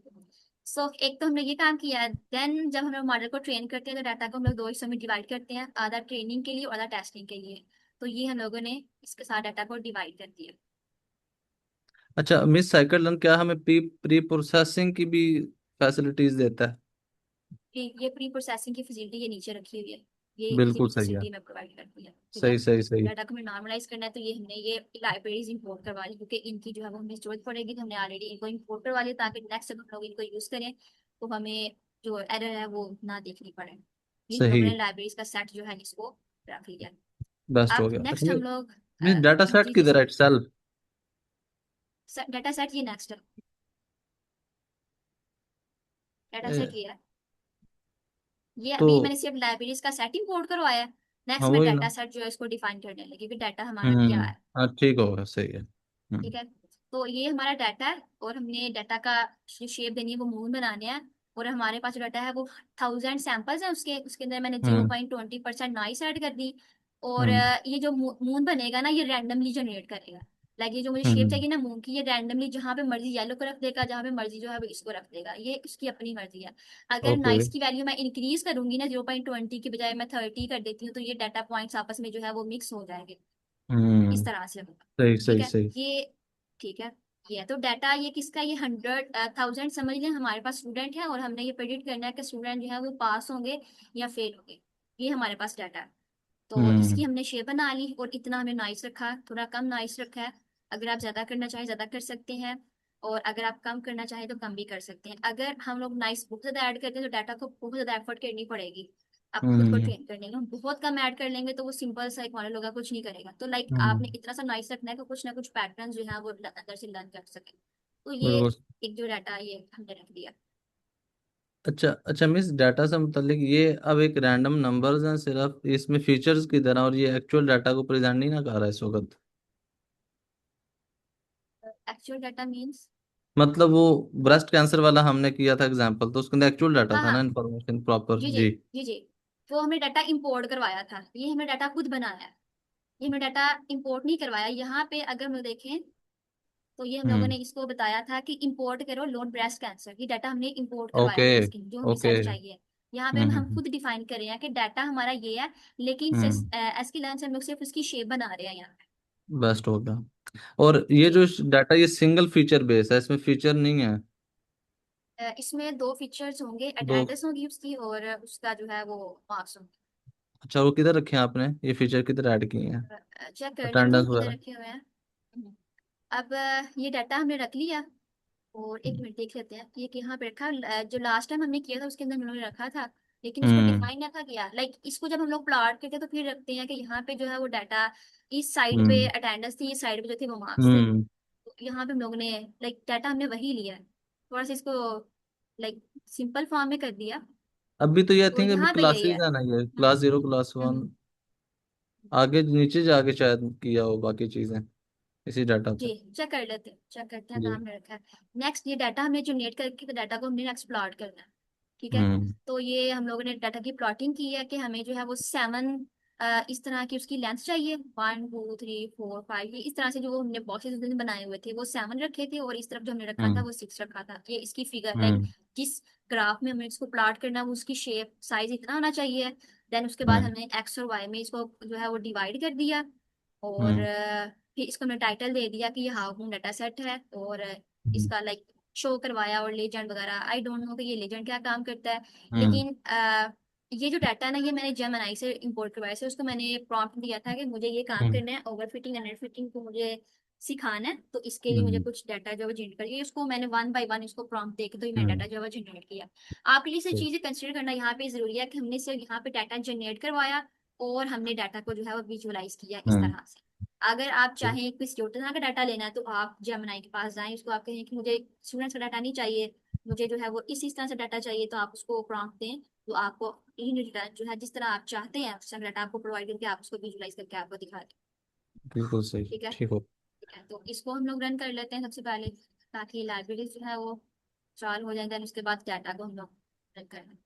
Speaker 1: सो एक तो हमने ये काम किया है। देन जब हम लोग मॉडल को ट्रेन करते हैं तो डाटा को हम लोग दो हिस्सों में डिवाइड करते हैं, आधा ट्रेनिंग के लिए और आधा टेस्टिंग के लिए। तो ये हम लोगों ने इसके साथ डाटा को डिवाइड कर दिया।
Speaker 2: अच्छा मिस, साइकिल लर्न क्या हमें प्री प्री प्रोसेसिंग की भी फैसिलिटीज देता है?
Speaker 1: ये प्री प्रोसेसिंग की फैसिलिटी ये नीचे रखी हुई है, ये इसी
Speaker 2: बिल्कुल सही है।
Speaker 1: फैसिलिटी में प्रोवाइड करती है। ठीक है।
Speaker 2: सही सही सही।
Speaker 1: डाटा को हमें नॉर्मलाइज करना है तो ये हमने ये लाइब्रेरीज इंपोर्ट करवा ली, क्योंकि इनकी जो है वो हमें जरूरत पड़ेगी, तो हमने ऑलरेडी इनको इंपोर्ट करवा लिया ताकि नेक्स्ट जब हम लोग इनको यूज करें तो हमें जो एरर है वो ना देखनी पड़े। ये हम लोगों
Speaker 2: सही।
Speaker 1: ने लाइब्रेरीज का सेट जो है इसको रख लिया।
Speaker 2: बेस्ट हो
Speaker 1: अब
Speaker 2: गया। अच्छा
Speaker 1: नेक्स्ट हम लोग
Speaker 2: मिस, डाटा सेट
Speaker 1: जी जी
Speaker 2: किधर
Speaker 1: सर।
Speaker 2: है, सेल्फ?
Speaker 1: डाटा सेट ये नेक्स्ट है, डाटा
Speaker 2: ए,
Speaker 1: सेट ये है। ये
Speaker 2: तो
Speaker 1: अभी मैंने सिर्फ लाइब्रेरीज का सेट इंपोर्ट करवाया है।
Speaker 2: हाँ
Speaker 1: नेक्स्ट मैं
Speaker 2: वही ना।
Speaker 1: डाटा सेट जो है इसको डिफाइन करने लगी, क्योंकि डाटा हमारा क्या
Speaker 2: हम्म।
Speaker 1: है।
Speaker 2: हाँ ठीक होगा, सही है।
Speaker 1: ठीक है, तो ये हमारा डाटा है, और हमने डाटा का जो शेप देनी है वो मून बनाने हैं। और हमारे पास जो डाटा है वो 1000 सैंपल्स हैं, उसके उसके अंदर मैंने zero
Speaker 2: hmm.
Speaker 1: Point twenty percent noise add कर दी। और
Speaker 2: हम्म।
Speaker 1: ये जो मून बनेगा ना, ये रैंडमली जनरेट करेगा। लाइक ये जो मुझे शेप
Speaker 2: हम्म।
Speaker 1: चाहिए ना मून की, ये रैंडमली जहाँ पे मर्जी येलो को रख देगा, जहाँ पे मर्जी जो है वो इसको रख देगा, ये उसकी अपनी मर्जी है। अगर
Speaker 2: ओके।
Speaker 1: नॉइस की वैल्यू मैं इंक्रीज करूंगी ना, 0.20 की बजाय मैं 30 कर देती हूँ, तो ये डाटा पॉइंट्स आपस में जो है वो मिक्स हो जाएंगे। इस
Speaker 2: हम्म।
Speaker 1: तरह से होगा।
Speaker 2: सही
Speaker 1: ठीक
Speaker 2: सही
Speaker 1: है,
Speaker 2: सही।
Speaker 1: ये ठीक है। ये तो डाटा ये किसका, ये 100,000 समझ लें हमारे पास स्टूडेंट है, और हमने ये प्रेडिक्ट करना है कि स्टूडेंट जो है वो पास होंगे या फेल होंगे। ये हमारे पास डाटा है। तो इसकी
Speaker 2: हम्म।
Speaker 1: हमने शेप बना ली, और इतना हमने नाइस रखा, थोड़ा कम नाइस रखा है। अगर आप ज्यादा करना चाहें ज्यादा कर सकते हैं, और अगर आप कम करना चाहें तो कम भी कर सकते हैं। अगर हम लोग नाइस बहुत ज्यादा ऐड करते हैं तो डाटा को बहुत ज्यादा एफर्ट करनी पड़ेगी, आप खुद को
Speaker 2: हम्म।
Speaker 1: ट्रेन करने में। हम बहुत कम ऐड कर लेंगे तो वो सिंपल सा एक मॉडल होगा, कुछ नहीं करेगा। तो लाइक आपने
Speaker 2: हम्म।
Speaker 1: इतना सा नाइस रखना है कि कुछ ना कुछ पैटर्न जो है वो अंदर से लर्न कर सके। तो ये
Speaker 2: बिल्कुल।
Speaker 1: एक जो डाटा ये हमने रख दिया।
Speaker 2: अच्छा अच्छा मिस, डाटा से मुतलिक ये अब एक रैंडम नंबर्स हैं सिर्फ, इसमें फीचर्स की तरह, और ये एक्चुअल डाटा को प्रेजेंट नहीं ना कर रहा है इस वक्त।
Speaker 1: एक्चुअल डाटा मीन्स,
Speaker 2: मतलब वो ब्रेस्ट कैंसर वाला हमने किया था एग्जांपल, तो उसके अंदर एक्चुअल डाटा
Speaker 1: हाँ
Speaker 2: था ना,
Speaker 1: हाँ,
Speaker 2: इन्फॉर्मेशन प्रॉपर
Speaker 1: जी जी,
Speaker 2: जी।
Speaker 1: जी जी, वो हमने डाटा इंपोर्ट करवाया था, ये हमने डाटा खुद बनाया है। ये हमने डाटा इंपोर्ट नहीं करवाया। यहाँ पे अगर हम देखें तो ये हम लोगों
Speaker 2: हम्म।
Speaker 1: ने इसको बताया था कि इंपोर्ट करो लोन ब्रेस्ट कैंसर, ये डाटा हमने इंपोर्ट करवाया
Speaker 2: ओके।
Speaker 1: था, इसकी जो हमें
Speaker 2: ओके।
Speaker 1: सेट चाहिए। यहाँ पे हम खुद डिफाइन कर रहे हैं कि डाटा हमारा ये है, लेकिन
Speaker 2: हम्म।
Speaker 1: एसकी लाइन से हम लोग सिर्फ उसकी शेप बना रहे हैं यहाँ
Speaker 2: बेस्ट हो गया। और ये
Speaker 1: पे।
Speaker 2: जो डाटा, ये सिंगल फीचर बेस है, इसमें फीचर नहीं है।
Speaker 1: इसमें दो फीचर्स होंगे,
Speaker 2: दो।
Speaker 1: अटेंडेंस होगी उसकी, और उसका जो है वो मार्क्स होंगे।
Speaker 2: अच्छा, वो किधर रखे हैं आपने, ये फीचर किधर ऐड किए हैं?
Speaker 1: चेक कर लेते
Speaker 2: अटेंडेंस
Speaker 1: हैं किधर
Speaker 2: वगैरह।
Speaker 1: रखे हुए हैं। अब ये डाटा हमने रख लिया, और एक मिनट देख लेते हैं कि ये कहाँ पे रखा। जो लास्ट टाइम हमने किया था उसके अंदर उन्होंने रखा था, लेकिन उसको
Speaker 2: हम्म।
Speaker 1: डिफाइन ना था किया। लाइक इसको जब हम लोग प्लॉट करते हैं तो फिर रखते हैं कि यहाँ पे जो है वो डाटा, इस साइड पे
Speaker 2: हम्म।
Speaker 1: अटेंडेंस थी, इस साइड पे जो थे वो मार्क्स थे।
Speaker 2: हम्म।
Speaker 1: तो यहाँ पे हम लोगों ने लाइक डाटा हमने वही लिया है, थोड़ा सा इसको लाइक सिंपल फॉर्म में कर दिया।
Speaker 2: अभी तो ये आई
Speaker 1: तो
Speaker 2: थिंक अभी
Speaker 1: यहाँ पे यही है।
Speaker 2: क्लासेस है ना, ये क्लास जीरो क्लास वन,
Speaker 1: हम्म,
Speaker 2: आगे नीचे जाके शायद किया हो बाकी चीजें इसी डाटा
Speaker 1: जी,
Speaker 2: पे।
Speaker 1: चेक कर लेते हैं, चेक करते हैं
Speaker 2: जी।
Speaker 1: काम में रखा है। नेक्स्ट ये डाटा हमने जनरेट करके, तो डाटा को हमने नेक्स्ट प्लॉट करना है। ठीक है,
Speaker 2: हम्म।
Speaker 1: तो ये हम लोगों ने डाटा की प्लॉटिंग की है कि हमें जो है वो 7 इस तरह की उसकी लेंथ चाहिए, 1 2 3 4 5, ये इस तरह से जो हमने बॉक्सेस बनाए हुए थे वो 7 रखे थे, और इस तरफ जो हमने रखा था
Speaker 2: हम्म।
Speaker 1: वो 6 रखा था। ये इसकी फिगर लाइक
Speaker 2: हम्म।
Speaker 1: जिस ग्राफ में हमें इसको प्लॉट करना है वो उसकी शेप साइज इतना होना चाहिए। देन उसके बाद
Speaker 2: हम्म।
Speaker 1: हमने एक्स और वाई में इसको जो है वो डिवाइड कर दिया। और
Speaker 2: हम्म।
Speaker 1: फिर इसको हमने टाइटल दे दिया कि ये हाउ डाटा सेट है, और
Speaker 2: हम्म।
Speaker 1: इसका लाइक शो करवाया, और लेजेंड वगैरह आई डोंट नो कि ये लेजेंड क्या काम करता है।
Speaker 2: हम्म।
Speaker 1: लेकिन ये जो डाटा है ना, ये मैंने जेमिनी से इंपोर्ट करवाया से, उसको मैंने प्रॉम्प्ट दिया था कि मुझे ये काम
Speaker 2: हम्म।
Speaker 1: करना है, ओवर फिटिंग अंडर फिटिंग को मुझे सिखाना है, तो इसके लिए मुझे
Speaker 2: हम्म।
Speaker 1: कुछ डाटा जो है जनरेट करिए। उसको मैंने 1 बाय 1 इसको प्रॉम्प्ट देके तो ये मैंने
Speaker 2: हम्म।
Speaker 1: डाटा जो है जनरेट किया। आपके लिए से
Speaker 2: सही।
Speaker 1: चीजें कंसिडर करना यहाँ पे जरूरी है कि हमने सिर्फ यहाँ पे डाटा जनरेट करवाया, और हमने डाटा को जो है वो विजुअलाइज किया इस
Speaker 2: हम्म।
Speaker 1: तरह से। अगर आप चाहें किसी और तरह का डाटा लेना है तो आप जेमिनी के पास जाएं, उसको आप कहें कि मुझे स्टूडेंट्स का डाटा नहीं चाहिए, मुझे जो है वो इस तरह से डाटा चाहिए, तो आप उसको प्रॉम्प्ट दें, तो आपको इन डाटा जो है जिस तरह आप चाहते हैं उस तरह डाटा आपको प्रोवाइड करके आप उसको विजुअलाइज करके आपको दिखा दें।
Speaker 2: बिल्कुल सही,
Speaker 1: ठीक है,
Speaker 2: ठीक हो।
Speaker 1: ठीक है, तो इसको हम लोग रन कर लेते हैं सबसे पहले, ताकि लाइब्रेरी जो है वो चालू हो जाए। देन उसके बाद डाटा को हम लोग रन कर लें।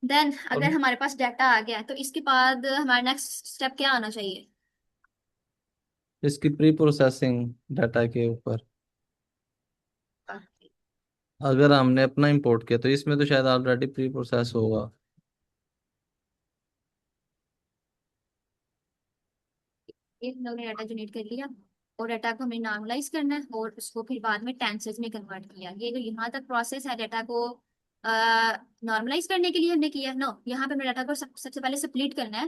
Speaker 1: देन अगर
Speaker 2: अब
Speaker 1: हमारे पास डाटा आ गया है तो इसके बाद हमारा नेक्स्ट स्टेप क्या आना चाहिए।
Speaker 2: इसकी प्री प्रोसेसिंग डाटा के ऊपर, अगर हमने अपना इंपोर्ट किया तो इसमें तो शायद ऑलरेडी प्री प्रोसेस होगा।
Speaker 1: एक हम लोग ने डाटा जनरेट कर लिया, और डाटा को हमें नॉर्मलाइज करना है, और उसको फिर बाद में टेंसेस में कन्वर्ट किया। ये जो यहाँ तक प्रोसेस है डाटा को नॉर्मलाइज करने के लिए हमने किया नो, यहाँ पे हमें डाटा को सबसे पहले स्प्लिट करना है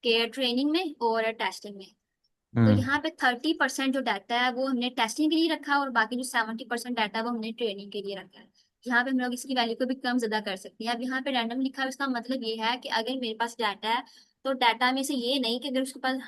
Speaker 1: कि ट्रेनिंग में और टेस्टिंग में। तो
Speaker 2: हम्म।
Speaker 1: यहाँ पे 30% जो डाटा है वो हमने टेस्टिंग के लिए रखा है, और बाकी जो 70% डाटा है वो हमने ट्रेनिंग के लिए रखा है। यहाँ पे हम लोग इसकी वैल्यू को भी कम ज्यादा कर सकते हैं। अब यहाँ पे रैंडम लिखा है, उसका मतलब ये है कि अगर मेरे पास डाटा है, तो डाटा में से ये नहीं कि अगर उसके पास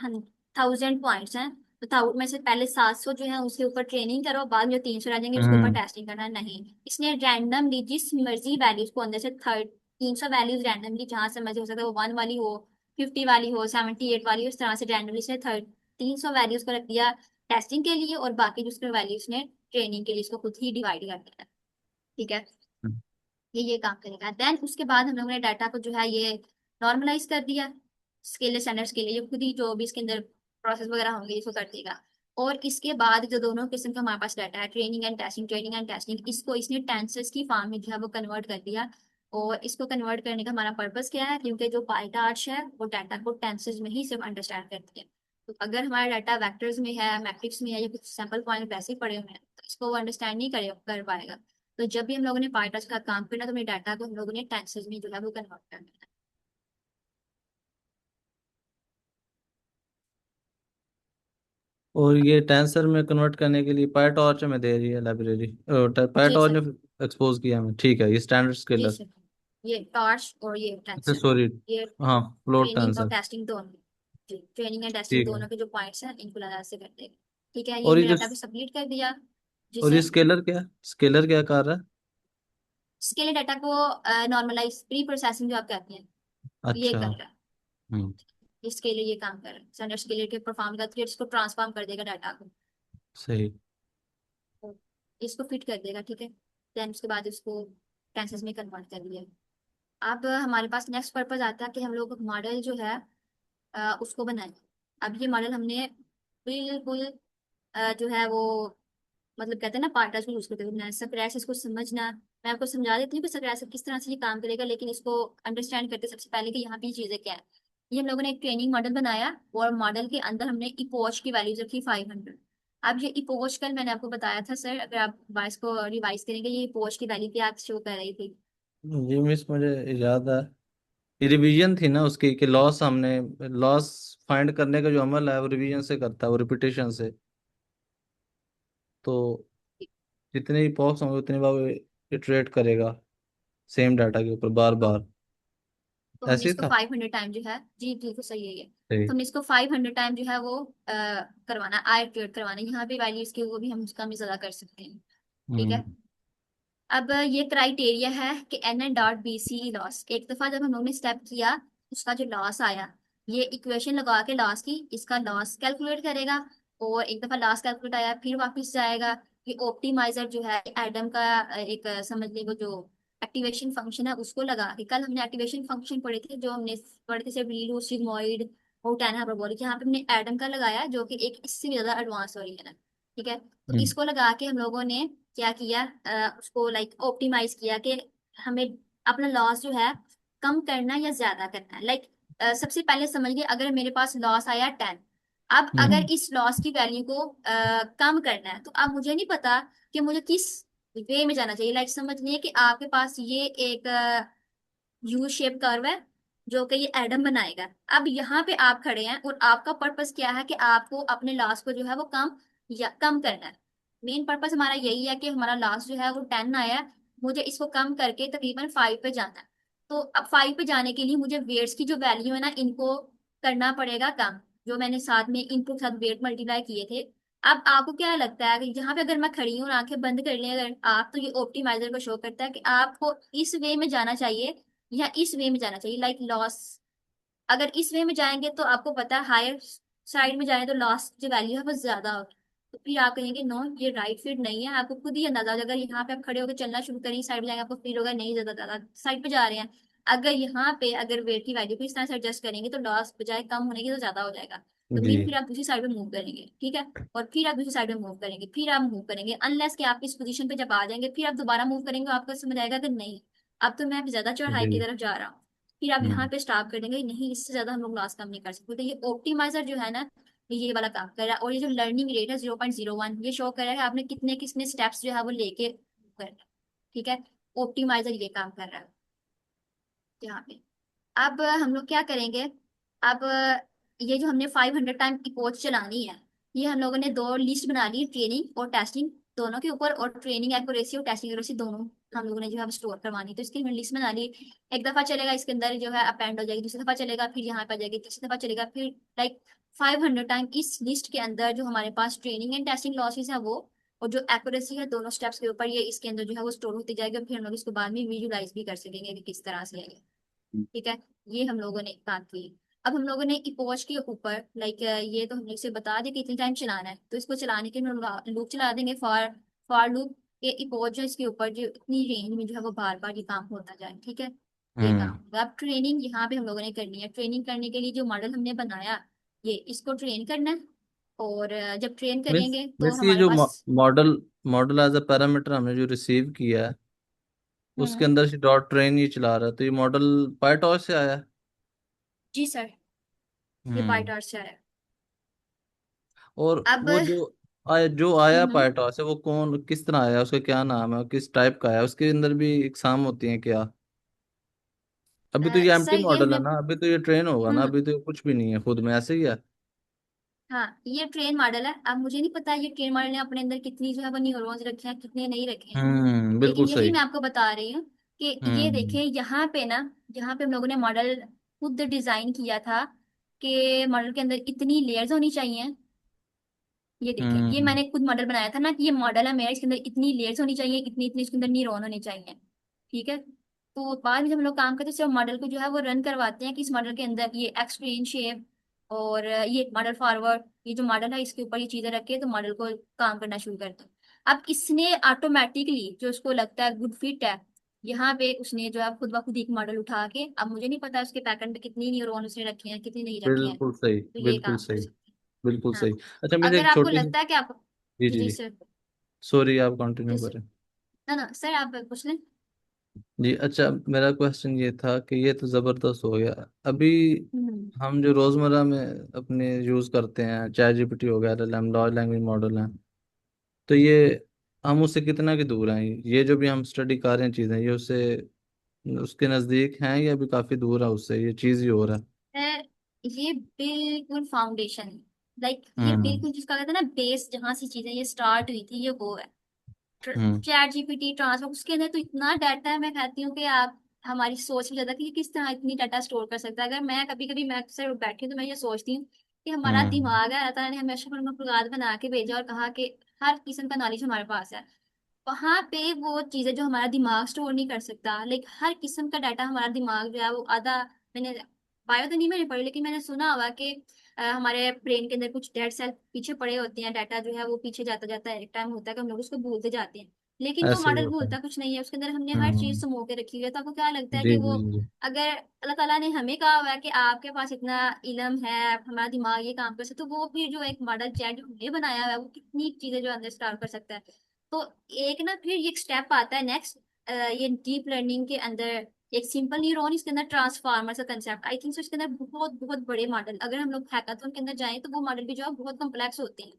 Speaker 1: 1000 पॉइंट्स हैं तो थाउजेंड में से पहले 700 जो है उसके ऊपर ट्रेनिंग करो, बाद में जो 300 रह जाएंगे उसके ऊपर
Speaker 2: हम्म।
Speaker 1: टेस्टिंग करना नहीं। इसने रैंडमली जिस मर्जी वैल्यूज को अंदर से थर्ड 300 वैल्यूज रैंडमली जहां से मर्जी हो सकता है, वो 1 वाली हो, 50 वाली हो, 78 वाली हो, इस तरह से रैंडमली इसने 300 वैल्यूज को रख दिया टेस्टिंग के लिए, और बाकी जो उसके वैल्यूज ने ट्रेनिंग के लिए इसको खुद ही डिवाइड कर दिया। ठीक है, ये काम करेगा। देन उसके बाद हम लोगों ने डाटा को जो है ये नॉर्मलाइज कर दिया स्केल स्टैंडर्ड्स के लिए, ये खुद ही जो भी इसके अंदर प्रोसेस वगैरह होंगे इसको कर देगा। और इसके बाद जो दोनों किस्म का हमारे पास डाटा है, ट्रेनिंग एंड टेस्टिंग, इसको इसने टेंसेस की फॉर्म में जो है वो कन्वर्ट कर दिया। और इसको कन्वर्ट करने का हमारा पर्पस क्या है, क्योंकि जो पाईटार्च है वो डाटा को टेंसेस में ही सिर्फ अंडरस्टैंड करती है। तो अगर हमारा डाटा वेक्टर्स में है, मैट्रिक्स में है, या कुछ सैंपल पॉइंट वैसे ही पड़े हुए हैं, तो इसको वो अंडरस्टैंड नहीं कर पाएगा। तो जब भी हम लोगों ने पार्टर्स का काम करना, तो अपने डाटा को हम लोगों ने टेंसेस में जो है वो कन्वर्ट करना है।
Speaker 2: और ये टेंसर में कन्वर्ट करने के लिए पायटॉर्च में दे रही है लाइब्रेरी,
Speaker 1: जी
Speaker 2: पायटॉर्च
Speaker 1: सर।
Speaker 2: ने एक्सपोज किया हमें, ठीक है, ये स्टैंडर्ड
Speaker 1: जी
Speaker 2: स्केलर।
Speaker 1: सर, ये टॉर्च और ये
Speaker 2: अच्छा
Speaker 1: टेंसर,
Speaker 2: सॉरी।
Speaker 1: ये
Speaker 2: हाँ, फ्लोट
Speaker 1: ट्रेनिंग और
Speaker 2: टेंसर।
Speaker 1: टेस्टिंग दोनों। जी, ट्रेनिंग एंड टेस्टिंग
Speaker 2: ठीक है।
Speaker 1: दोनों के जो पॉइंट्स हैं इनको लगा से करते हैं। ठीक है, ये
Speaker 2: और ये
Speaker 1: हमने
Speaker 2: जो
Speaker 1: डाटा पे सबमिट कर दिया। जी
Speaker 2: और ये
Speaker 1: सर।
Speaker 2: स्केलर क्या कर रहा है?
Speaker 1: इसके लिए डाटा को नॉर्मलाइज प्री प्रोसेसिंग जो आप कहते हैं, ये
Speaker 2: अच्छा।
Speaker 1: कर रहा है।
Speaker 2: हम्म।
Speaker 1: इसके लिए ये काम कर रहा है, स्टैंडर्ड स्केलर के परफॉर्म करके इसको ट्रांसफॉर्म कर देगा डाटा को,
Speaker 2: सही।
Speaker 1: तो इसको फिट कर देगा। ठीक है, देन उसके बाद इसको टेंसेस में कन्वर्ट कर दिया। अब हमारे पास नेक्स्ट पर्पज आता है कि हम लोग मॉडल जो है उसको बनाएं। अब ये मॉडल हमने बिल्कुल जो है वो मतलब कहते हैं ना पार्टनर्स को यूज करते हुए बनाया। स्क्रैच इसको समझना, मैं आपको समझा देती हूँ कि स्क्रैच किस तरह से ये काम करेगा, लेकिन इसको अंडरस्टैंड करते सबसे पहले कि यहाँ पे ये चीजें क्या है। ये हम लोगों ने एक ट्रेनिंग मॉडल बनाया, और मॉडल के अंदर हमने इपोच की वैल्यूज रखी 500। अब ये इपोच कल मैंने आपको बताया था सर, अगर आप बाइस को रिवाइज करेंगे, ये इपोच की वैल्यू क्या शो कर रही थी।
Speaker 2: जी मिस, मुझे याद है, ये रिवीजन थी ना उसकी, कि लॉस फाइंड करने का जो अमल है वो रिवीजन से करता है, वो रिपीटेशन से। तो जितने भी पॉक्स होंगे उतनी बार इटरेट करेगा सेम डाटा के ऊपर बार
Speaker 1: तो
Speaker 2: बार।
Speaker 1: तो हमने
Speaker 2: ऐसे ही
Speaker 1: इसको
Speaker 2: था।
Speaker 1: 500 टाइम जो है, जी बिल्कुल सही है ये।
Speaker 2: सही।
Speaker 1: तो हमने इसको 500 टाइम जो है वो करवाना, आई ट्रेड करवाना, यहाँ पे वैल्यूज की वो भी हम कम ज्यादा कर सकते हैं। ठीक है,
Speaker 2: हम्म।
Speaker 1: अब ये क्राइटेरिया है कि N N dot B C loss, एक दफा जब हम लोगों ने स्टेप किया, उसका जो लॉस आया, ये इक्वेशन लगा के लॉस की इसका लॉस कैलकुलेट करेगा। और एक दफा लॉस कैलकुलेट आया फिर वापस जाएगा। ये ऑप्टिमाइजर जो है एडम का एक समझ लीजिए जो एक्टिवेशन फंक्शन है उसको लगा के, कल हमने एक्टिवेशन फंक्शन पढ़े थे, जो हमने पढ़े थे सिर्फ रीलू सिग्मॉइड और टेन हाइपरबोलिक, यहाँ पे हमने एडम का लगाया जो कि एक इससे भी ज्यादा एडवांस वर्जन है। ठीक है, तो
Speaker 2: हम्म।
Speaker 1: इसको लगा के हम लोगों ने क्या किया, उसको लाइक ऑप्टिमाइज किया कि हमें अपना लॉस जो है कम करना या ज्यादा करना है। लाइक सबसे पहले समझिए, अगर मेरे पास लॉस आया 10, अब अगर
Speaker 2: हम्म।
Speaker 1: इस लॉस की वैल्यू को कम करना है, तो अब मुझे नहीं पता कि मुझे किस वे में जाना चाहिए। लाइक समझ लीजिए कि आपके पास ये एक यू शेप कर्व है जो कि ये एडम बनाएगा। अब यहाँ पे आप खड़े हैं और आपका पर्पस क्या है कि आपको अपने लॉस को जो है वो कम करना है। मेन पर्पस हमारा यही है कि हमारा लॉस जो है वो 10 आया है, मुझे इसको कम करके तकरीबन 5 पे जाना है। तो अब 5 पे जाने के लिए मुझे वेट्स की जो वैल्यू है ना, इनको करना पड़ेगा कम, जो मैंने साथ में इनपुट के साथ वेट मल्टीप्लाई किए थे। अब आपको क्या लगता है कि जहां पे अगर मैं खड़ी हूँ और आंखें बंद कर लें अगर आप, तो ये ऑप्टिमाइजर को शो करता है कि आपको इस वे में जाना चाहिए या इस वे में जाना चाहिए। लाइक लॉस, अगर इस वे में जाएंगे तो आपको पता है हायर साइड में जाए तो लॉस जो वैल्यू है वो ज्यादा होगी। तो फिर आप कहेंगे नो ये राइट फिट नहीं है, आपको खुद ही अंदाजा हो जाएगा। अगर यहाँ पे आप खड़े होकर चलना शुरू करेंगे साइड में जाएंगे, आपको फील होगा नहीं ज्यादा ज्यादा साइड पे जा रहे हैं। अगर यहाँ पे अगर वेट की वैल्यू को इस तरह से एडजस्ट करेंगे तो लॉस बजाय कम होने की तो ज्यादा हो जाएगा। तो
Speaker 2: जी।
Speaker 1: मीन फिर आप दूसरी साइड में मूव करेंगे। ठीक है, और फिर आप दूसरी साइड में मूव करेंगे, फिर आप मूव करेंगे, अनलेस कि आप इस पोजीशन पे जब आ जाएंगे फिर आप दोबारा मूव करेंगे, आपको समझ आएगा कि नहीं अब तो मैं ज्यादा चढ़ाई की
Speaker 2: जी।
Speaker 1: तरफ जा रहा हूँ। फिर आप यहाँ
Speaker 2: हम्म।
Speaker 1: पे स्टॉप कर देंगे, नहीं इससे ज्यादा हम लोग लॉस कम नहीं कर सकते। तो ये ऑप्टिमाइजर जो है ना, ये वाला काम कर रहा है। और ये जो लर्निंग रेट है 0.01, ये शो कर रहा है कि आपने कितने कितने स्टेप्स जो है वो लेके कर रहा है। ठीक है, ऑप्टिमाइजर ये काम कर रहा है यहाँ पे। अब हम लोग क्या करेंगे, अब ये जो हमने 500 टाइम की कोच चलानी है, ये हम लोगों ने दो लिस्ट बना ली, ट्रेनिंग और टेस्टिंग दोनों के ऊपर, और ट्रेनिंग एक्यूरेसी और टेस्टिंग एक्यूरेसी दोनों हम लोगों ने जो है स्टोर करवानी। तो इसकी हमने लिस्ट बना ली। एक दफा चलेगा इसके अंदर जो है अपेंड हो जाएगी, दूसरी दफा चलेगा, फिर यहाँ पे आ जाएगी, तीसरी दफा चलेगा, फिर लाइक 500 टाइम इस लिस्ट के अंदर जो हमारे पास ट्रेनिंग एंड टेस्टिंग लॉसेस है वो, और जो एक्यूरेसी है दोनों स्टेप्स के ऊपर, ये इसके अंदर जो है वो स्टोर होती जाएगी, और फिर हम लोग इसको बाद में विजुलाइज भी कर सकेंगे कि किस तरह से है ये। ठीक है, ये हम लोगों ने बात की। अब हम लोगों ने इपोच के ऊपर लाइक ये तो हमने इसे बता दिया कि इतनी टाइम चलाना है, तो इसको चलाने के लिए हम लूप चला देंगे फॉर फॉर लूप के इपोच जो इसके ऊपर जो इतनी रेंज में जो है वो बार बार ये काम होता जाए। ठीक है, ये काम
Speaker 2: हम्म।
Speaker 1: होगा। अब ट्रेनिंग यहाँ पे हम लोगों ने करनी है। ट्रेनिंग करने के लिए जो मॉडल हमने बनाया, ये इसको ट्रेन करना है। और जब ट्रेन
Speaker 2: मीन्स
Speaker 1: करेंगे तो
Speaker 2: मीन्स ये
Speaker 1: हमारे
Speaker 2: जो
Speaker 1: पास
Speaker 2: model model as a parameter हमने जो रिसीव किया है, उसके
Speaker 1: हम्म,
Speaker 2: अंदर से डॉट ट्रेन ही चला रहा है, तो ये मॉडल पायटॉस से आया है।
Speaker 1: जी सर, ये
Speaker 2: हम्म।
Speaker 1: पाइटार से आया है।
Speaker 2: और
Speaker 1: अब
Speaker 2: वो जो आया
Speaker 1: हम्म,
Speaker 2: पायटॉस से, वो कौन किस तरह आया, उसका क्या नाम है, किस टाइप का है, उसके अंदर भी एग्जाम होती है क्या? अभी तो ये एम्प्टी
Speaker 1: सर ये
Speaker 2: मॉडल है
Speaker 1: हमने
Speaker 2: ना, अभी तो ये ट्रेन होगा ना,
Speaker 1: हम्म,
Speaker 2: अभी तो कुछ भी नहीं है खुद में, ऐसे ही है।
Speaker 1: हाँ ये ट्रेन मॉडल है। अब मुझे नहीं पता ये ट्रेन मॉडल ने अपने अंदर कितनी जो है वो न्यूरॉन्स रखे हैं, कितने नहीं रखे हैं,
Speaker 2: बिल्कुल
Speaker 1: लेकिन यही
Speaker 2: सही।
Speaker 1: मैं आपको बता रही हूँ कि ये देखें
Speaker 2: हम्म।
Speaker 1: यहाँ पे ना, यहाँ पे हम लोगों ने मॉडल खुद डिजाइन किया था कि मॉडल के अंदर इतनी लेयर्स होनी चाहिए। ये देखें, ये
Speaker 2: हम्म।
Speaker 1: मैंने खुद मॉडल बनाया था ना कि ये मॉडल है मेरा, इसके अंदर इतनी लेयर्स होनी चाहिए, इतनी इतनी इसके अंदर न्यूरॉन होने चाहिए। ठीक है, तो बाद में जब हम लोग काम करते हैं सिर्फ मॉडल को जो है वो रन करवाते हैं कि इस मॉडल के अंदर ये एक्सट्रीम शेप और ये मॉडल फॉरवर्ड, ये जो मॉडल है इसके ऊपर ये चीजें रखे तो मॉडल को काम करना शुरू करते हैं। अब इसने ऑटोमेटिकली जो उसको लगता है गुड फिट है, यहाँ पे उसने जो है खुद ब खुद एक मॉडल उठा के, अब मुझे नहीं पता उसके पैटर्न पे कितनी न्यूरॉन उसने रखे हैं कितनी नहीं रखे हैं,
Speaker 2: बिल्कुल सही।
Speaker 1: तो ये
Speaker 2: बिल्कुल
Speaker 1: काम कर
Speaker 2: सही।
Speaker 1: सकते
Speaker 2: बिल्कुल
Speaker 1: हैं। हाँ,
Speaker 2: सही। अच्छा,
Speaker 1: तो
Speaker 2: मेरे
Speaker 1: अगर
Speaker 2: एक
Speaker 1: आपको
Speaker 2: छोटी सी।
Speaker 1: लगता है कि आप
Speaker 2: जी जी
Speaker 1: जी
Speaker 2: जी।
Speaker 1: सर,
Speaker 2: सॉरी, आप
Speaker 1: जी
Speaker 2: कंटिन्यू
Speaker 1: सर,
Speaker 2: करें।
Speaker 1: ना ना सर आप पूछ लें।
Speaker 2: जी, अच्छा, मेरा क्वेश्चन ये था कि ये तो ज़बरदस्त हो गया। अभी
Speaker 1: हम्म,
Speaker 2: हम जो रोज़मर्रा में अपने यूज़ करते हैं, चैट जीपीटी हो गया, लार्ज लैंग्वेज मॉडल हैं, तो ये हम उससे कितना की दूर हैं? ये जो भी हम स्टडी कर रहे हैं चीज़ें, ये उससे उसके नज़दीक हैं या भी काफ़ी दूर है उससे, ये चीज़ ही हो रहा है?
Speaker 1: है ये बिल्कुल फाउंडेशन, लाइक ये
Speaker 2: हम्म।
Speaker 1: बिल्कुल जिसका कहते हैं ना बेस, जहां से चीजें ये स्टार्ट हुई थी ये वो है।
Speaker 2: हम्म।
Speaker 1: चैट जीपीटी ट्रांसफॉर्म, उसके अंदर तो इतना डाटा है, मैं कहती हूँ कि आप हमारी सोच में ज्यादा कि ये किस तरह इतनी डाटा स्टोर कर सकता है। अगर मैं कभी कभी मैं अक्सर बैठी हूँ तो मैं ये सोचती हूँ कि हमारा
Speaker 2: हम्म।
Speaker 1: दिमाग है, अल्लाह ताला ने हमेशा पर पुर्गाद बना के भेजा और कहा कि हर किस्म का नॉलेज हमारे पास है। वहां पे वो चीजें जो हमारा दिमाग स्टोर नहीं कर सकता, लाइक हर किस्म का डाटा हमारा दिमाग जो है वो आधा, मैंने बायो तो नहीं मैंने पढ़ी लेकिन मैंने सुना हुआ कि हमारे ब्रेन के अंदर कुछ डेड सेल पीछे पड़े होते हैं, डाटा जो है वो पीछे जाता जाता है, एक टाइम होता है कि हम लोग उसको भूलते जाते हैं। लेकिन वो
Speaker 2: ऐसे ही
Speaker 1: मॉडल
Speaker 2: होता है।
Speaker 1: भूलता कुछ नहीं है, उसके अंदर हमने हर चीज
Speaker 2: हम्म।
Speaker 1: समो के रखी हुई है। तो आपको क्या लगता है
Speaker 2: जी
Speaker 1: कि
Speaker 2: जी
Speaker 1: वो,
Speaker 2: जी।
Speaker 1: अगर अल्लाह ताला ने हमें कहा हुआ है कि आपके पास इतना इल्म है, हमारा दिमाग ये काम कर सकता, तो वो फिर जो एक मॉडल चैट जो हमने बनाया हुआ है वो कितनी चीजें जो अंदर स्टोर कर सकता है। तो एक ना फिर ये एक स्टेप आता है नेक्स्ट, ये डीप लर्निंग के अंदर एक सिंपल न्यूरॉन, इसके अंदर ट्रांसफार्मर का कंसेप्ट आई थिंक, इसके अंदर बहुत बहुत बड़े मॉडल, अगर हम लोग हैकाथन के अंदर जाएं तो वो मॉडल भी जो है बहुत कॉम्प्लेक्स होते हैं।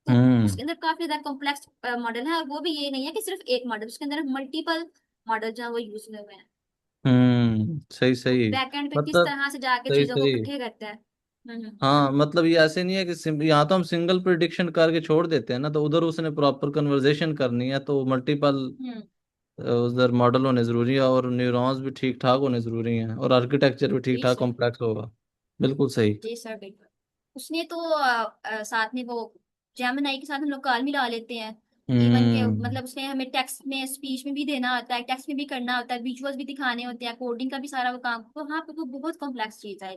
Speaker 1: तो
Speaker 2: हम्म।
Speaker 1: उसके अंदर काफी ज्यादा कॉम्प्लेक्स मॉडल है, और वो भी ये नहीं है कि सिर्फ एक मॉडल, उसके अंदर मल्टीपल मॉडल जो है वो यूज हुए हुए हैं।
Speaker 2: सही
Speaker 1: तो
Speaker 2: सही।
Speaker 1: बैकएंड पे किस
Speaker 2: मतलब
Speaker 1: तरह से जाके
Speaker 2: सही
Speaker 1: चीजों को
Speaker 2: सही।
Speaker 1: इकट्ठे करता है।
Speaker 2: हाँ, मतलब ये ऐसे नहीं है कि यहाँ तो हम सिंगल प्रिडिक्शन करके छोड़ देते हैं ना, तो उधर उसने प्रॉपर कन्वर्जेशन करनी है, तो मल्टीपल
Speaker 1: हम्म,
Speaker 2: उधर मॉडल होने जरूरी है, और न्यूरॉन्स भी ठीक ठाक होने जरूरी हैं, और आर्किटेक्चर भी ठीक
Speaker 1: जी
Speaker 2: ठाक
Speaker 1: सर,
Speaker 2: कॉम्प्लेक्स होगा। बिल्कुल सही।
Speaker 1: जी सर बिल्कुल। उसने तो साथ में वो जेमिनाई के साथ हम लोग कॉल मिला लेते हैं। इवन के
Speaker 2: हम्म।
Speaker 1: मतलब उसने हमें टेक्स्ट में स्पीच में भी देना होता है, टेक्स्ट में भी करना होता है, विजुअल्स भी दिखाने होते हैं, कोडिंग का भी सारा वो काम, तो हाँ वो बहुत कॉम्प्लेक्स चीज है।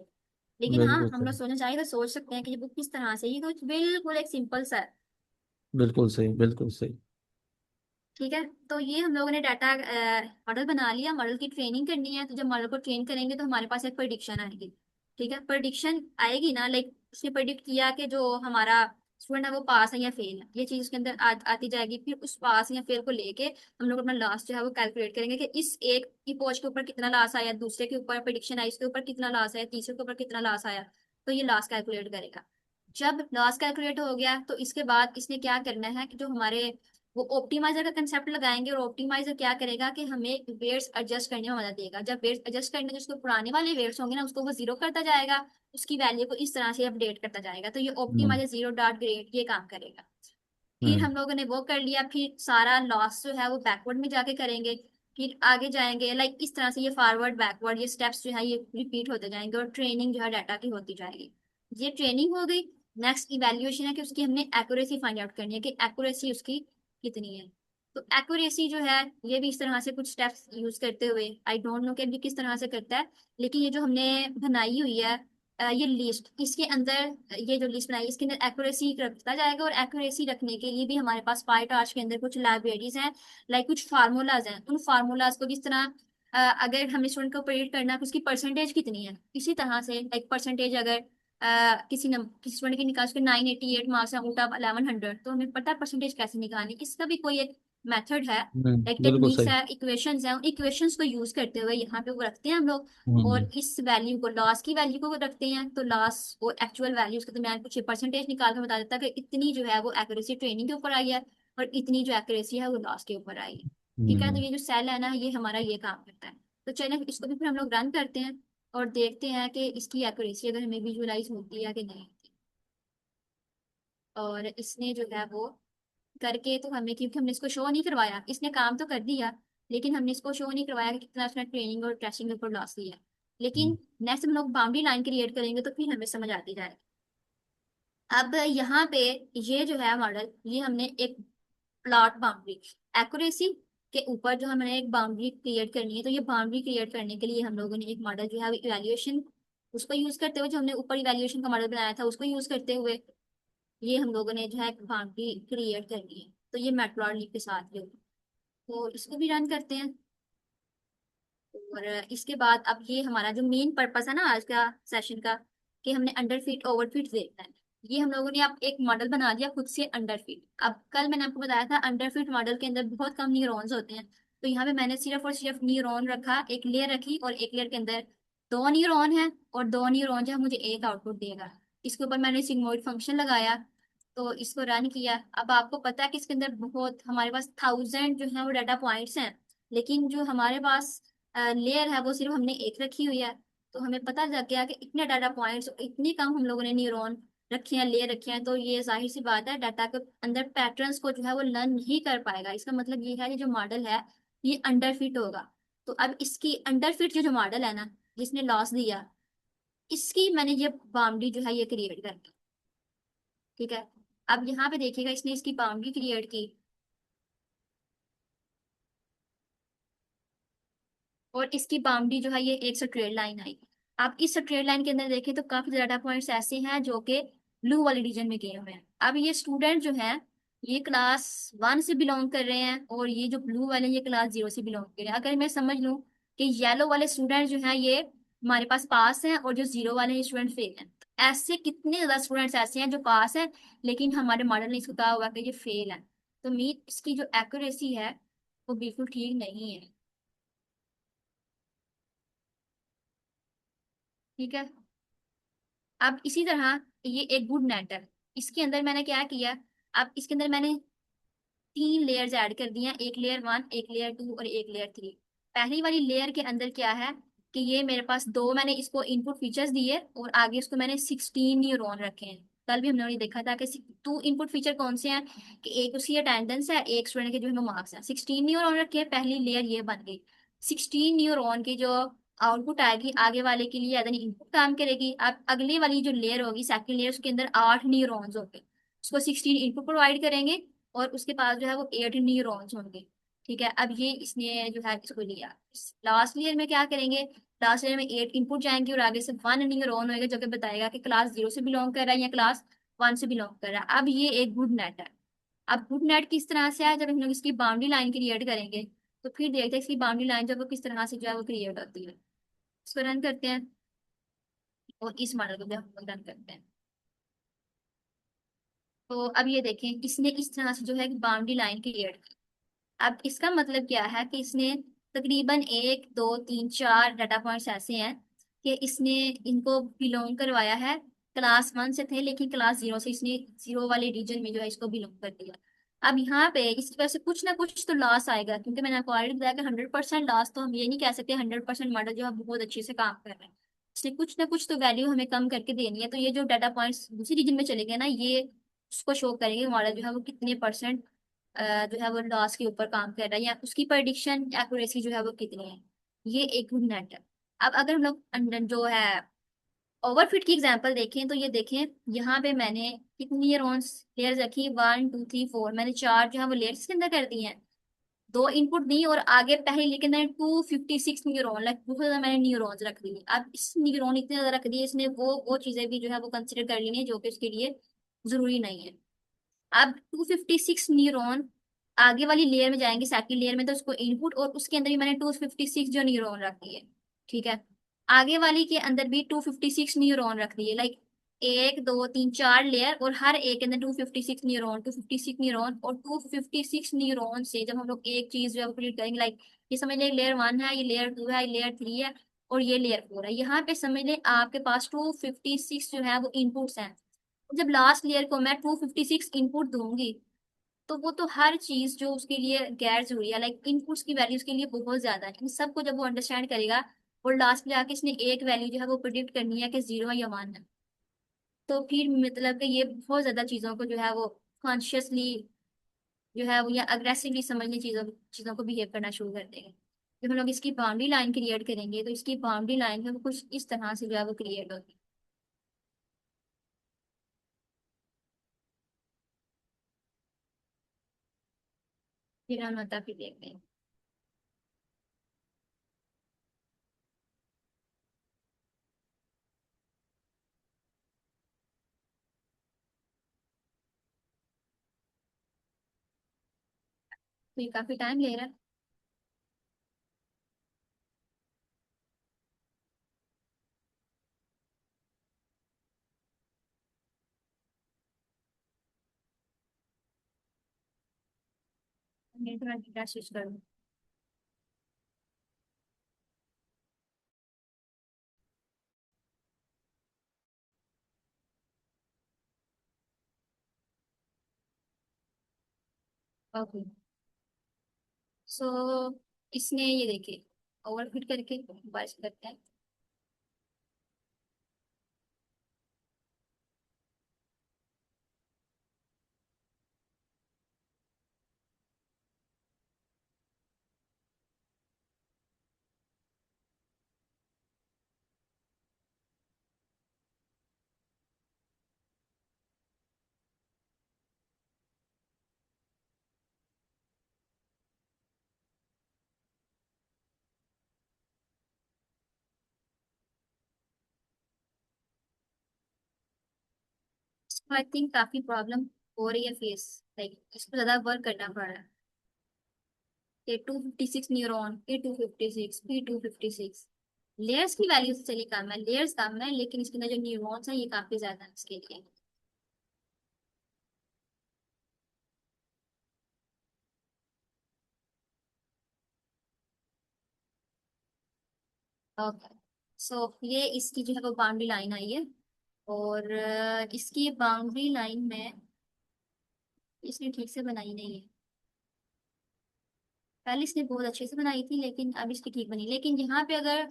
Speaker 1: लेकिन हाँ
Speaker 2: बिल्कुल
Speaker 1: हम लोग
Speaker 2: सही।
Speaker 1: सोचना चाहिए तो सोच सकते हैं कि ये बुक किस तरह से, ये कुछ बिल्कुल एक सिंपल सा है।
Speaker 2: बिल्कुल सही। बिल्कुल सही।
Speaker 1: ठीक है, तो ये हम लोगों ने डाटा मॉडल बना लिया, मॉडल की ट्रेनिंग करनी है, तो जब मॉडल को ट्रेन करेंगे तो हमारे पास एक प्रेडिक्शन आएगी। ठीक है, प्रेडिक्शन आएगी ना, लाइक उसने प्रेडिक्ट किया कि जो हमारा स्टूडेंट है वो पास है या फेल है, ये चीज उसके अंदर आती जाएगी। फिर उस पास या फेल को लेके हम लोग अपना लॉस जो है वो कैलकुलेट करेंगे कि इस एक की पहुंच के ऊपर कितना लॉस आया, दूसरे के ऊपर प्रेडिक्शन आई इसके ऊपर कितना लॉस आया, तीसरे के ऊपर कितना लॉस आया, तो ये लॉस कैलकुलेट करेगा। जब लॉस कैलकुलेट हो गया तो इसके बाद इसने क्या करना है कि जो हमारे वो ऑप्टिमाइजर का कंसेप्ट लगाएंगे, और ऑप्टिमाइजर क्या करेगा कि हमें वेट्स एडजस्ट करने में मदद देगा। जब वेट्स एडजस्ट करने, जो उसके पुराने वाले वेट्स होंगे ना उसको वो जीरो करता जाएगा, उसकी वैल्यू को इस तरह से अपडेट करता जाएगा, तो ये
Speaker 2: हम्म।
Speaker 1: ऑप्टिमाइजर जीरो डॉट ग्रेड ये काम करेगा। फिर
Speaker 2: हम्म।
Speaker 1: हम लोगों ने वो कर लिया, फिर सारा लॉस जो है वो बैकवर्ड में जाके करेंगे, फिर आगे जाएंगे, लाइक इस तरह से ये फॉरवर्ड बैकवर्ड ये स्टेप्स जो है ये रिपीट होते जाएंगे, और ट्रेनिंग जो है डाटा की होती जाएगी। ये ट्रेनिंग हो गई। नेक्स्ट इवैल्यूएशन है कि उसकी हमने एक्यूरेसी फाइंड आउट करनी है कि एक्यूरेसी उसकी कितनी है। तो एक्यूरेसी जो है ये भी इस तरह से कुछ स्टेप्स यूज करते हुए, आई डोंट नो कि अभी किस तरह से करता है, लेकिन ये जो हमने बनाई हुई है ये लिस्ट, इसके अंदर ये जो लिस्ट बनाई है इसके अंदर एक्यूरेसी रखता जाएगा। और एक्यूरेसी रखने के लिए भी हमारे पास पाईटार्च के अंदर कुछ लाइब्रेरीज हैं, लाइक कुछ फार्मूलाज हैं। उन फार्मूलाज को किस तरह अगर हमने स्टूडेंट को प्रेडिक्ट करना है कि उसकी परसेंटेज कितनी है, इसी तरह से लाइक परसेंटेज अगर किसी स्टूडेंट की निकाल के 988 मार्क्स है आउट ऑफ 1100, तो हमें पता है परसेंटेज कैसे निकालनी। इसका भी कोई एक मेथड है, एक
Speaker 2: बिल्कुल
Speaker 1: टेक्निक्स
Speaker 2: सही।
Speaker 1: है, इक्वेशंस है, उन इक्वेशंस को यूज करते हुए यहाँ पे वो रखते हैं हम लोग। और
Speaker 2: हम्म।
Speaker 1: इस वैल्यू को, लॉस की वैल्यू को रखते हैं, तो लॉस और एक्चुअल वैल्यूज के दरमियान कुछ परसेंटेज निकाल के बता देता है कि इतनी जो है वो एक्यूरेसी ट्रेनिंग के ऊपर आई है और इतनी जो एक्यूरेसी है वो लॉस के ऊपर आई है। ठीक है, तो
Speaker 2: हम्म।
Speaker 1: ये जो सेल है ना ये हमारा ये काम करता है। तो चलिए इसको भी फिर हम लोग रन करते हैं और देखते हैं कि इसकी एक्यूरेसी अगर हमें विजुअलाइज होती है कि नहीं। और इसने जो है वो करके तो हमें, क्योंकि हमने इसको शो नहीं करवाया, इसने काम तो कर दिया लेकिन हमने इसको शो नहीं करवाया कि कितना उसने ट्रेनिंग और टेस्टिंग के ऊपर लॉस लिया।
Speaker 2: हम्म।
Speaker 1: लेकिन नेक्स्ट हम लोग बाउंड्री लाइन क्रिएट करेंगे तो फिर हमें समझ आती जाएगी। अब यहाँ पे ये जो है मॉडल, ये हमने एक प्लॉट बाउंड्री एक्यूरेसी के ऊपर जो हमने एक बाउंड्री क्रिएट करनी है, तो ये बाउंड्री क्रिएट करने के लिए हम लोगों ने एक मॉडल जो है इवैल्यूएशन, उसको यूज करते हुए, जो हमने ऊपर इवैल्यूएशन का मॉडल बनाया था उसको यूज करते हुए ये हम लोगों ने जो है एक बाउंड्री क्रिएट करनी है। तो ये मैटप्लॉटलिब के साथ जो, तो इसको भी रन करते हैं। और इसके बाद अब ये हमारा जो मेन पर्पस है ना आज का सेशन का, कि हमने अंडर फिट ओवर फिट देखना है। ये हम लोगों ने अब एक मॉडल बना दिया खुद से अंडर फिट। अब कल मैंने आपको बताया था अंडर फिट मॉडल के अंदर बहुत कम न्यूरॉन्स होते हैं, तो यहाँ पे मैंने सिर्फ और सिर्फ न्यूरॉन रखा, एक लेयर रखी और एक लेयर के अंदर दो न्यूरॉन है और दो न्यूरॉन जो है मुझे एक आउटपुट देगा। इसके ऊपर मैंने सिग्मोइड फंक्शन लगाया, तो इसको रन किया। अब आपको पता है कि इसके अंदर बहुत, हमारे पास 1000 जो है वो डाटा पॉइंट्स हैं, लेकिन जो हमारे पास लेयर है वो सिर्फ हमने एक रखी हुई है। तो हमें पता लग गया कि इतने डाटा पॉइंट्स, इतनी कम हम लोगों ने न्यूरॉन रखे हैं, लेयर रखे हैं, तो ये जाहिर सी बात है डाटा के अंदर पैटर्न्स को जो है वो लर्न नहीं कर पाएगा। इसका मतलब ये है कि जो मॉडल है ये अंडर फिट होगा। तो अब इसकी अंडर फिट जो जो मॉडल है ना, जिसने लॉस दिया, इसकी मैंने ये बाउंड्री जो है ये क्रिएट कर दी। ठीक है, अब यहाँ पे देखिएगा इसने इसकी बाउंड्री क्रिएट की और इसकी बाउंड्री जो है ये एक स्ट्रेट लाइन आई। आप इस स्ट्रेट लाइन के अंदर देखें तो काफी डाटा पॉइंट्स ऐसे हैं जो कि ब्लू वाले रीजन में गए हुए हैं। अब ये स्टूडेंट जो है ये क्लास 1 से बिलोंग कर रहे हैं और ये जो ब्लू वाले ये क्लास 0 से बिलोंग कर रहे हैं। अगर मैं समझ लूँ कि येलो वाले स्टूडेंट जो है ये हमारे पास हैं और जो 0 वाले स्टूडेंट फेल हैं, तो ऐसे कितने ज्यादा स्टूडेंट्स ऐसे हैं जो पास हैं लेकिन हमारे मॉडल ने इसको कहा हुआ कि ये फेल है। तो मीन इसकी जो एक्यूरेसी है वो बिल्कुल ठीक नहीं है। ठीक है, अब इसी तरह ये एक गुड नेट है, इसके अंदर मैंने क्या किया, अब इसके अंदर मैंने 3 लेयर्स ऐड कर दिए हैं, एक लेयर 1, एक लेयर 2 और एक लेयर 3। पहली वाली लेयर के अंदर क्या है कि ये मेरे पास दो, मैंने इसको इनपुट फीचर्स दिए और आगे उसको मैंने 16 न्यूरॉन रखे हैं। कल भी हमने देखा था कि 2 इनपुट फीचर कौन से हैं, कि एक उसकी अटेंडेंस है, एक स्टूडेंट के जो है मार्क्स हैं। 16 न्यूरॉन रखे हैं, पहली लेयर ये बन गई। 16 न्यूरॉन की जो आउटपुट आएगी आगे वाले के लिए एज एन इनपुट काम करेगी। अब अगली वाली जो लेयर होगी सेकंड लेयर, उसके अंदर 8 न्यूरॉन्स होंगे, उसको 16 इनपुट प्रोवाइड करेंगे और उसके पास जो है वो 8 न्यूरॉन्स होंगे। ठीक है, अब ये इसने जो है इसको लिया। लास्ट लेयर में क्या करेंगे, लास्ट लेयर में 8 इनपुट जाएंगे और आगे से 1 न्यूरॉन होगा जो कि बताएगा कि क्लास 0 से बिलोंग कर रहा है या क्लास 1 से बिलोंग कर रहा है। अब ये एक गुड नेट है। अब गुड नेट किस तरह से है, जब हम लोग इसकी बाउंड्री लाइन क्रिएट करेंगे तो फिर देखते हैं इसकी बाउंड्री लाइन जो है वो किस तरह से जो है वो क्रिएट होती है। इसको रन करते हैं और इस मॉडल को भी हम लोग रन करते हैं। तो अब ये देखें इसने इस तरह से जो है बाउंड्री लाइन क्रिएट की। अब इसका मतलब क्या है कि इसने तकरीबन 1 2 3 4 डाटा पॉइंट्स ऐसे हैं कि इसने इनको बिलोंग करवाया है, क्लास 1 से थे लेकिन क्लास 0 से इसने 0 वाले रीजन में जो है इसको बिलोंग कर दिया। अब यहाँ पे इसकी वजह से कुछ ना कुछ तो लॉस आएगा, क्योंकि मैंने आपको ऑलरेडी बताया कि 100% लॉस, तो हम ये नहीं कह सकते 100% मॉडल जो है बहुत अच्छे से काम कर रहा है। इसलिए कुछ ना कुछ तो वैल्यू हमें कम करके देनी है। तो ये जो डाटा पॉइंट्स दूसरी रीजन में चले गए ना, ये उसको शो करेंगे मॉडल जो है वो कितने परसेंट जो है वो लॉस के ऊपर काम कर रहा है या उसकी प्रेडिक्शन एक्यूरेसी जो है वो कितनी है। ये एक गुड नेट है। अब अगर हम लोग जो है ओवरफिट की एग्जांपल देखें तो ये देखें, यहाँ पे मैंने कितनी न्यूरॉन्स लेयर्स रखी, 1 2 3 4, मैंने चार जो है वो लेयर्स के अंदर कर दी हैं। दो इनपुट दी और आगे पहले लेकिन मैंने 256 न्यूरॉन, लाइक बहुत ज्यादा मैंने न्यूरॉन्स रख दिए। अब इस न्यूरॉन इतने ज्यादा रख दिए, इसने वो चीजें भी जो है वो कंसिडर कर ली हैं जो कि उसके लिए जरूरी नहीं है। अब 256 न्यूरॉन आगे वाली लेयर में जाएंगे, सेकंड लेयर में, तो उसको इनपुट, और उसके अंदर भी मैंने 256 जो न्यूरॉन रख दिए। ठीक है। आगे वाली के अंदर भी 256 न्यूरॉन रख दिए, लाइक 1 2 3 4 लेयर, और हर एक के अंदर 256 न्यूरॉन और 256 न्यूरॉन से जब हम लोग एक चीज जो है प्रिडिक्ट करेंगे, लाइक ये समझ लें लेयर 1 है, ये लेयर 2 है, ये लेयर 3 है, और ये लेयर 4 है। यहाँ पे समझ लें आपके पास 256 जो है वो इनपुट्स हैं। जब लास्ट लेयर को मैं 256 इनपुट दूंगी, तो वो तो हर चीज जो उसके लिए गैर जरूरी है, लाइक इनपुट्स की वैल्यू उसके लिए बहुत ज्यादा है, इन सबको जब वो अंडरस्टैंड करेगा और लास्ट में आके इसने एक वैल्यू जो है वो प्रिडिक्ट करनी है कि 0 या 1 है, तो फिर मतलब कि ये बहुत ज्यादा चीजों को जो है वो कॉन्शियसली जो है वो या अग्रेसिवली समझने चीजों चीजों को बिहेव करना शुरू कर देंगे। जब हम लोग इसकी बाउंड्री लाइन क्रिएट करेंगे तो इसकी बाउंड्री लाइन है वो कुछ इस तरह से जो है वो क्रिएट होगी। फिर हम मतलब फिर देखते हैं। तो ये काफी टाइम ले रहा है। नेटवर्क स्विच करूँ। ओके। सो इसने ये देखे ओवरफिट करके बारिश करते हैं। आई थिंक काफी प्रॉब्लम हो रही है फेस, लाइक इसको ज्यादा वर्क करना पड़ रहा है। ये 256 न्यूरॉन, A256, P256, लेयर्स की वैल्यू से चलिए कम है, लेयर्स कम है, लेकिन इसके अंदर जो न्यूरॉन्स हैं ये काफी ज्यादा है इसके लिए। ओके। सो ये इसकी जो है वो बाउंड्री लाइन आई है, और इसकी बाउंड्री लाइन में इसने ठीक से बनाई नहीं है। पहले इसने बहुत अच्छे से बनाई थी लेकिन अब इसकी ठीक बनी, लेकिन यहाँ पे अगर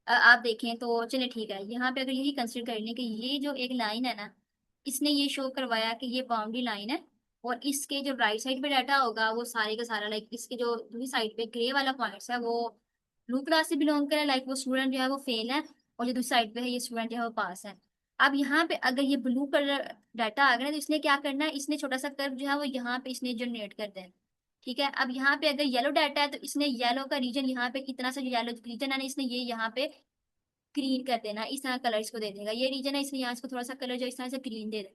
Speaker 1: आप देखें तो चलिए ठीक है, यहाँ पे अगर यही कंसिडर कर लें कि ये जो एक लाइन है ना, इसने ये शो करवाया कि ये बाउंड्री लाइन है, और इसके जो राइट साइड पे डाटा होगा वो सारे का सारा, लाइक इसके जो दूसरी साइड पे ग्रे वाला पॉइंट्स है वो ब्लू क्लास से बिलोंग करे, लाइक वो स्टूडेंट जो है वो फेल है, और जो दूसरी साइड पे है ये स्टूडेंट जो है वो पास है। अब यहाँ पे अगर ये ब्लू कलर डाटा आ गया ना, तो इसने क्या करना है, इसने छोटा सा कर्व जो है वो यहाँ पे इसने जनरेट कर देना। ठीक है। अब यहाँ पे अगर येलो डाटा है तो इसने येलो का रीजन यहाँ पे इतना सा जो येलो रीजन है ना, इसने ये यहाँ पे ग्रीन कर देना, इस तरह कलर इसको दे देगा। ये रीजन है, इसने यहाँ इसको थोड़ा सा कलर जो इस तरह से ग्रीन दे देगा।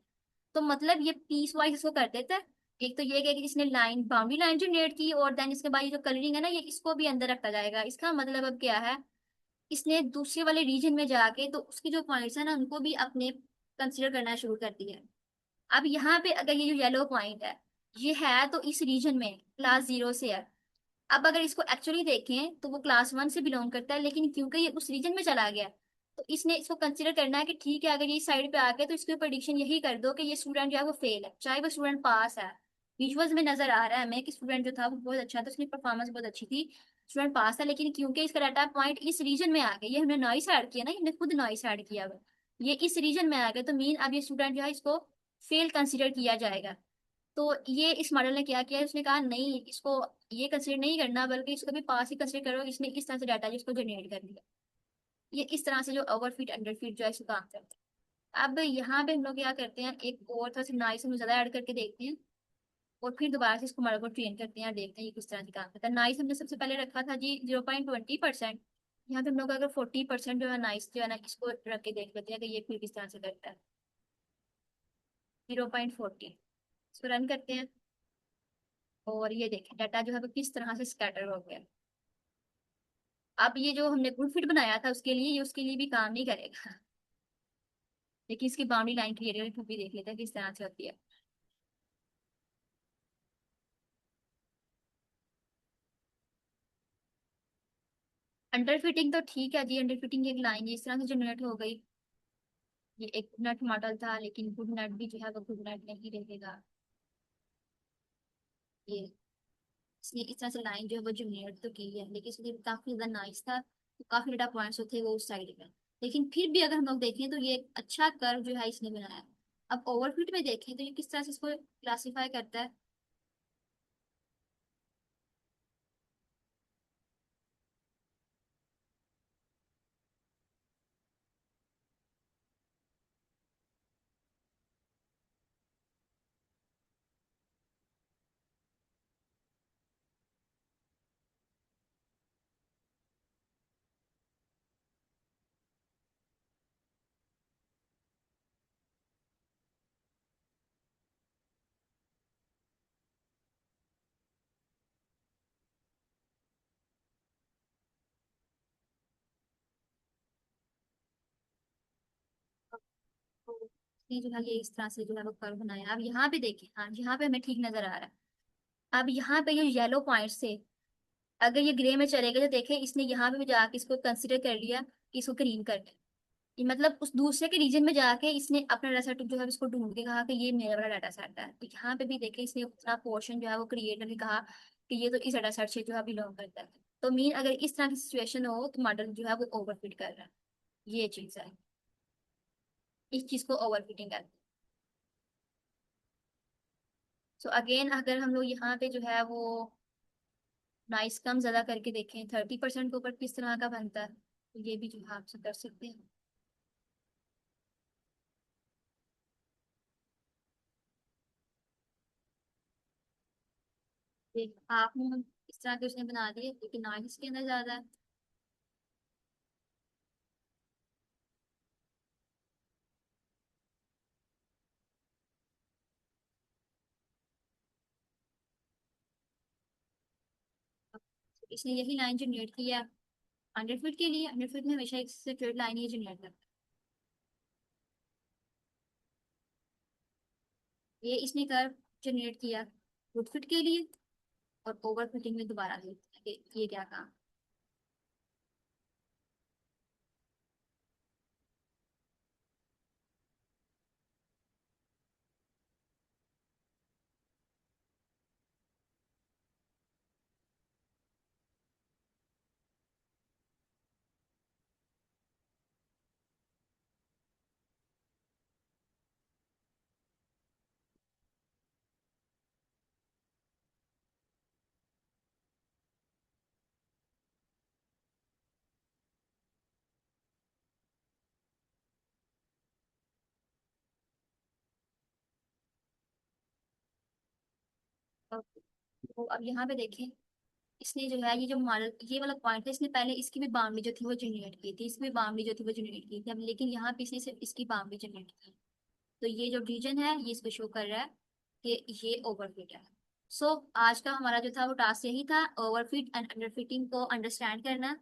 Speaker 1: तो मतलब ये पीस वाइज इसको कर देता है। एक तो ये कि इसने लाइन बाउंड्री लाइन जनरेट की, और देन इसके बाद ये जो कलरिंग है ना ये इसको भी अंदर रखता जाएगा। इसका मतलब अब क्या है, इसने दूसरे वाले रीजन में जाके तो उसके जो पॉइंट्स है ना उनको भी अपने कंसिडर करना शुरू कर दिया है। अब यहाँ पे अगर ये जो येलो पॉइंट है ये है तो इस रीजन में क्लास 0 से है। अब अगर इसको एक्चुअली देखें तो वो क्लास 1 से बिलोंग करता है, लेकिन क्योंकि ये उस रीजन में चला गया तो इसने इसको कंसिडर करना है कि ठीक है, अगर ये साइड पे आ गया तो इसकी प्रेडिक्शन यही कर दो कि ये स्टूडेंट जो है वो फेल है, चाहे वो स्टूडेंट पास है। विजुअल्स में नजर आ रहा है हमें कि स्टूडेंट जो था वो बहुत अच्छा था, उसकी परफॉर्मेंस बहुत अच्छी थी, स्टूडेंट पास था, लेकिन क्योंकि इसका डाटा पॉइंट इस रीजन में आ गया, ये हमने नॉइस ऐड किया ना, हमने खुद नॉइस ऐड किया हुआ है, ये इस रीजन में आ गया, तो मीन अब ये स्टूडेंट जो है इसको फेल कंसिडर किया जाएगा। तो ये इस मॉडल ने क्या किया, उसने कहा नहीं, इसको ये कंसिडर नहीं करना बल्कि इसको भी पास ही कंसिडर करो, इसने इस तरह से डाटा जिसको जनरेट कर दिया। ये इस तरह से जो ओवरफिट अंडरफिट जो है इसको काम करता है। अब यहाँ पे हम लोग क्या करते हैं, एक और थोड़ा सा नाइस हम ज्यादा ऐड करके देखते हैं और फिर दोबारा से इसको मॉडल को ट्रेन करते हैं और देखते हैं ये किस तरह से काम करता है। नाइस हमने सबसे पहले रखा था जी 0.20%। यहाँ पे हम लोग अगर 40% जो है नाइस जो है ना इसको रख के देख लेते हैं कि ये फिर किस तरह से करता है। 0.40 इसको रन करते हैं और ये देखें डाटा जो है वो किस तरह से स्कैटर हो गया। अब ये जो हमने गुड फिट बनाया था उसके लिए, ये उसके लिए भी काम नहीं करेगा। लेकिन इसकी बाउंड्री लाइन क्रिएट करके भी देख लेते हैं किस तरह से होती है। अंडर फिटिंग तो ठीक है जी, अंडर फिटिंग की एक लाइन इस तरह से जनरेट हो गई। ये एक नट मॉडल था लेकिन गुड नट भी जो है वो गुड नट नहीं रहेगा। ये इसलिए इस तरह से लाइन जो है वो जनरेट तो की है लेकिन इसलिए काफी ज्यादा नाइस था, तो काफी डेटा पॉइंट्स थे वो उस साइड में। लेकिन फिर भी अगर हम लोग देखें तो ये एक अच्छा कर्व जो है इसने बनाया। अब ओवरफिट में देखें तो ये किस तरह से इसको क्लासीफाई करता है। तो ये जो है ये इस तरह से जो है वो कर्व बनाया। अब यहाँ पे देखें, हाँ यहाँ पे हमें ठीक नजर आ रहा है। अब यहाँ पे ये येलो पॉइंट से अगर ये ग्रे में चलेगा तो देखें इसने यहाँ पे भी जाके इसको कंसिडर कर लिया कि इसको ग्रीन कर दे। ये मतलब उस दूसरे के रीजन में जाके इसने अपना डाटा सेट जो है इसको ढूंढ के कहा कि ये मेरा वाला डाटा सेट है। तो यहाँ पे भी देखें इसने अपना पोर्शन जो है वो क्रिएट करके कहा कि ये तो इस डाटा सेट से जो है बिलोंग करता है। तो मीन अगर इस तरह की सिचुएशन हो तो मॉडल जो है वो ओवरफिट कर रहा है। ये चीज है, इस चीज को ओवरफिटिंग कहते हैं। सो अगेन अगर हम लोग यहाँ पे जो है वो नाइस कम ज्यादा करके देखें 30% के ऊपर किस तरह का बनता है, तो ये भी जो है आपसे कर सकते हैं। देख आप इस तरह के उसने बना दिए लेकिन नाइस इसके अंदर ज्यादा है। इसने यही लाइन जनरेट की है 100 फीट के लिए। 100 फीट में हमेशा एक स्ट्रेट लाइन ही जनरेट करता है। ये इसने कर्व जनरेट किया गुड फिट के लिए और ओवर फिटिंग में दोबारा देखते हैं कि ये क्या काम। और तो अब यहाँ पे देखें इसने जो है ये जो मॉडल ये वाला पॉइंट है इसने पहले इसकी भी बाउंड्री जो थी वो जनरेट की थी, इसकी भी बाउंड्री जो थी वो जनरेट की थी। अब लेकिन यहाँ पे इसने सिर्फ इसकी बाउंड्री जनरेट की। तो ये जो रीजन है ये इसको शो कर रहा है कि ये ओवरफिट है। सो आज का हमारा जो था वो टास्क यही था, ओवरफिट एंड अंडरफिटिंग को अंडरस्टैंड करना।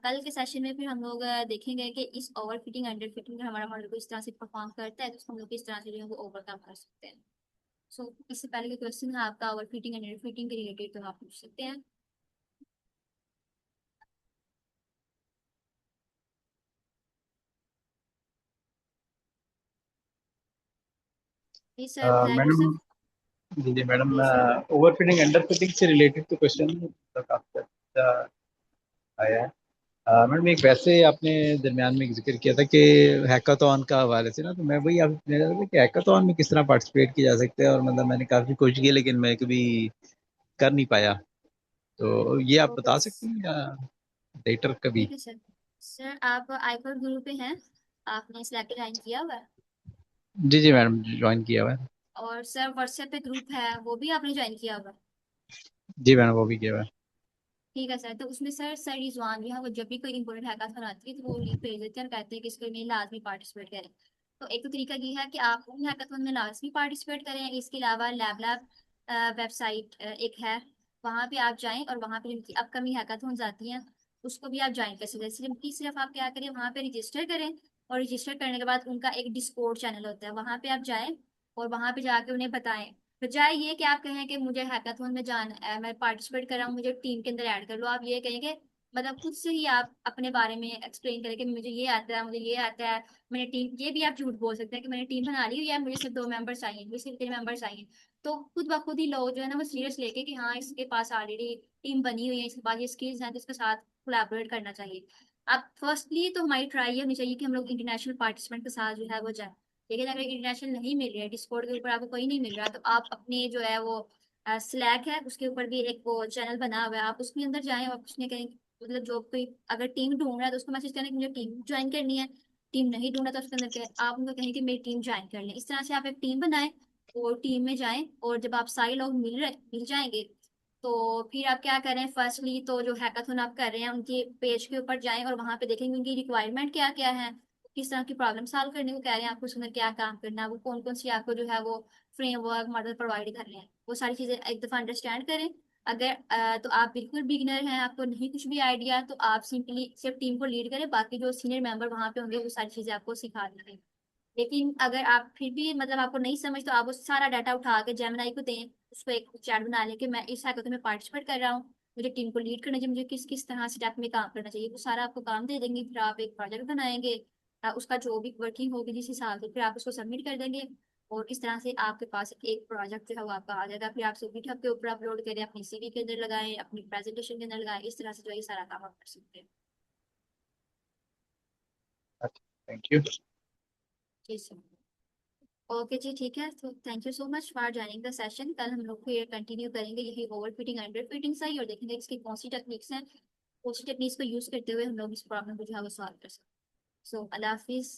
Speaker 1: कल के सेशन में फिर हम लोग देखेंगे कि इस ओवरफिटिंग अंडरफिटिंग का हमारा मॉडल को इस तरह से परफॉर्म करता है तो उसको हम लोग किस तरह से जो है वो ओवरकम कर सकते हैं। सो इससे पहले के क्वेश्चन है आपका ओवरफिटिंग एंड अंडरफिटिंग के रिलेटेड तो आप पूछ सकते हैं। जी सर है क्वेश्चन।
Speaker 3: मैडम, जी जी मैडम,
Speaker 1: जी sir.
Speaker 3: Over fitting under fitting से रिलेटेड तो क्वेश्चन काफी अच्छा आया है। मैडम, एक वैसे आपने दरमियान में जिक्र किया था कि हैकाथॉन का हवाले से ना, तो मैं वही आप मेरा था कि हैकाथॉन में किस तरह पार्टिसिपेट किया जा सकता है, और मतलब मैंने काफी कोशिश की लेकिन मैं कभी कर नहीं पाया। तो ये आप
Speaker 1: तो
Speaker 3: बता
Speaker 1: बस
Speaker 3: सकते हैं या लेटर कभी?
Speaker 1: ठीक है सर। सर आप आईकॉन ग्रुप पे हैं, आपने सिलेक्ट ज्वाइन किया हुआ है?
Speaker 3: जी जी मैडम, ज्वाइन किया हुआ है।
Speaker 1: और सर व्हाट्सएप पे ग्रुप है, वो भी आपने ज्वाइन किया हुआ है?
Speaker 3: जी मैडम, वो भी किया हुआ है।
Speaker 1: ठीक है सर। तो उसमें सर रिजवान जो है वो जब भी कोई इंपॉर्टेंट हैकाथन आती है तो वो लिंक भेज देते हैं और कहते हैं कि इसके में लाजमी पार्टिसिपेट करें। तो एक तो तरीका ये है कि आप उन हैकाथन में लाजमी पार्टिसिपेट करें। इसके अलावा लैब वेबसाइट एक है, वहाँ पे आप जाएं और वहाँ पे जिनकी अपकमिंग हैकाथन्स आती हैं उसको भी आप ज्वाइन कर सकते हैं। सिर्फ आप क्या करें, वहाँ पे रजिस्टर करें और रजिस्टर करने के बाद उनका एक डिस्कॉर्ड चैनल होता है, वहाँ पे आप जाएं और वहाँ पे जाके उन्हें बताएं। बजाय ये कि आप कहें कि मुझे हैकाथॉन में जाना है, मैं पार्टिसिपेट कर रहा हूँ, मुझे टीम के अंदर ऐड कर लो, आप ये कहेंगे मतलब खुद से ही आप अपने बारे में एक्सप्लेन करें कि मुझे ये आता है, मुझे ये आता है, मैंने टीम, ये भी आप झूठ बोल सकते हैं कि मैंने टीम बना ली हुई है, मुझे सिर्फ 2 मेंबर्स चाहिए, मुझे सिर्फ 3 मेंबर्स चाहिए। तो खुद ब खुद ही लोग जो है ना वो सीरियस लेके कि हाँ इसके पास ऑलरेडी टीम बनी हुई है, इसके पास ये स्किल्स हैं, तो इसके साथ कोलैबोरेट करना चाहिए। आप फर्स्टली तो हमारी ट्राई ये होनी चाहिए कि हम लोग इंटरनेशनल पार्टिसिपेंट के साथ जो है वो जाए। लेकिन अगर इंटरनेशनल नहीं मिल रहा है, डिस्कॉर्ड के ऊपर आपको कोई नहीं मिल रहा, तो आप अपने जो है वो स्लैक है उसके ऊपर भी एक वो चैनल बना हुआ है, आप उसके अंदर जाएं और उसने कहें मतलब जो कोई अगर टीम ढूंढ रहा है तो उसको मैसेज करें कि मुझे टीम ज्वाइन करनी है। टीम नहीं ढूंढा तो उसके अंदर कहें, आप उनको कहें कि मेरी टीम ज्वाइन कर लें। इस तरह से आप एक टीम बनाएं और टीम में जाएं, और जब आप सारे लोग मिल जाएंगे तो फिर आप क्या करें, फर्स्टली तो जो हैकाथन आप कर रहे हैं उनके पेज के ऊपर जाएं और वहां पे देखेंगे उनकी रिक्वायरमेंट क्या क्या है, किस तरह की प्रॉब्लम सॉल्व करने को कह रहे हैं आपको, उसके अंदर क्या काम करना है, वो कौन कौन सी आपको जो है वो फ्रेमवर्क मॉडल प्रोवाइड कर रहे हैं, वो सारी चीजें एक दफा अंडरस्टैंड करें। अगर तो आप बिल्कुल बिगिनर हैं, आपको नहीं कुछ भी आइडिया, तो आप सिंपली सिर्फ टीम को लीड करें, बाकी जो सीनियर मेंबर वहां पे होंगे वो सारी चीजें आपको सिखा देंगे। लेकिन अगर आप फिर भी मतलब आपको नहीं समझ, तो आप वो सारा डाटा उठा के जेमिनाई को दें, उसको एक चैट बना लें कि मैं इस हैकाथन में पार्टिसिपेट कर रहा हूँ, मुझे टीम को लीड करना चाहिए, मुझे किस किस तरह स्टेप में काम करना चाहिए, वो सारा आपको काम दे देंगे। फिर आप एक प्रोजेक्ट बनाएंगे, उसका जो भी वर्किंग होगी जिस हिसाब से फिर आप उसको सबमिट कर देंगे, और इस तरह से आपके पास एक प्रोजेक्ट जो है वो आपका आ जाएगा। फिर आप गिटहब के ऊपर अपलोड करें, अपनी सीवी के अंदर लगाएं, अपनी प्रेजेंटेशन के अंदर लगाएं, इस तरह से जो है ये सारा काम आप कर सकते हैं।
Speaker 3: Thank you.
Speaker 1: जी सर। ओके जी, ठीक है। तो thank you so much for joining the session. कल हम लोग फिर कंटिन्यू करेंगे यही ओवर फिटिंग अंडर फिटिंग सही, और देखेंगे इसकी कौन सी टेक्निक्स हैं, कौन सी टेक्निक्स को यूज करते हुए हम लोग इस प्रॉब्लम को जो है वो सॉल्व कर सकते हैं। सो अल्लाह हाफिज।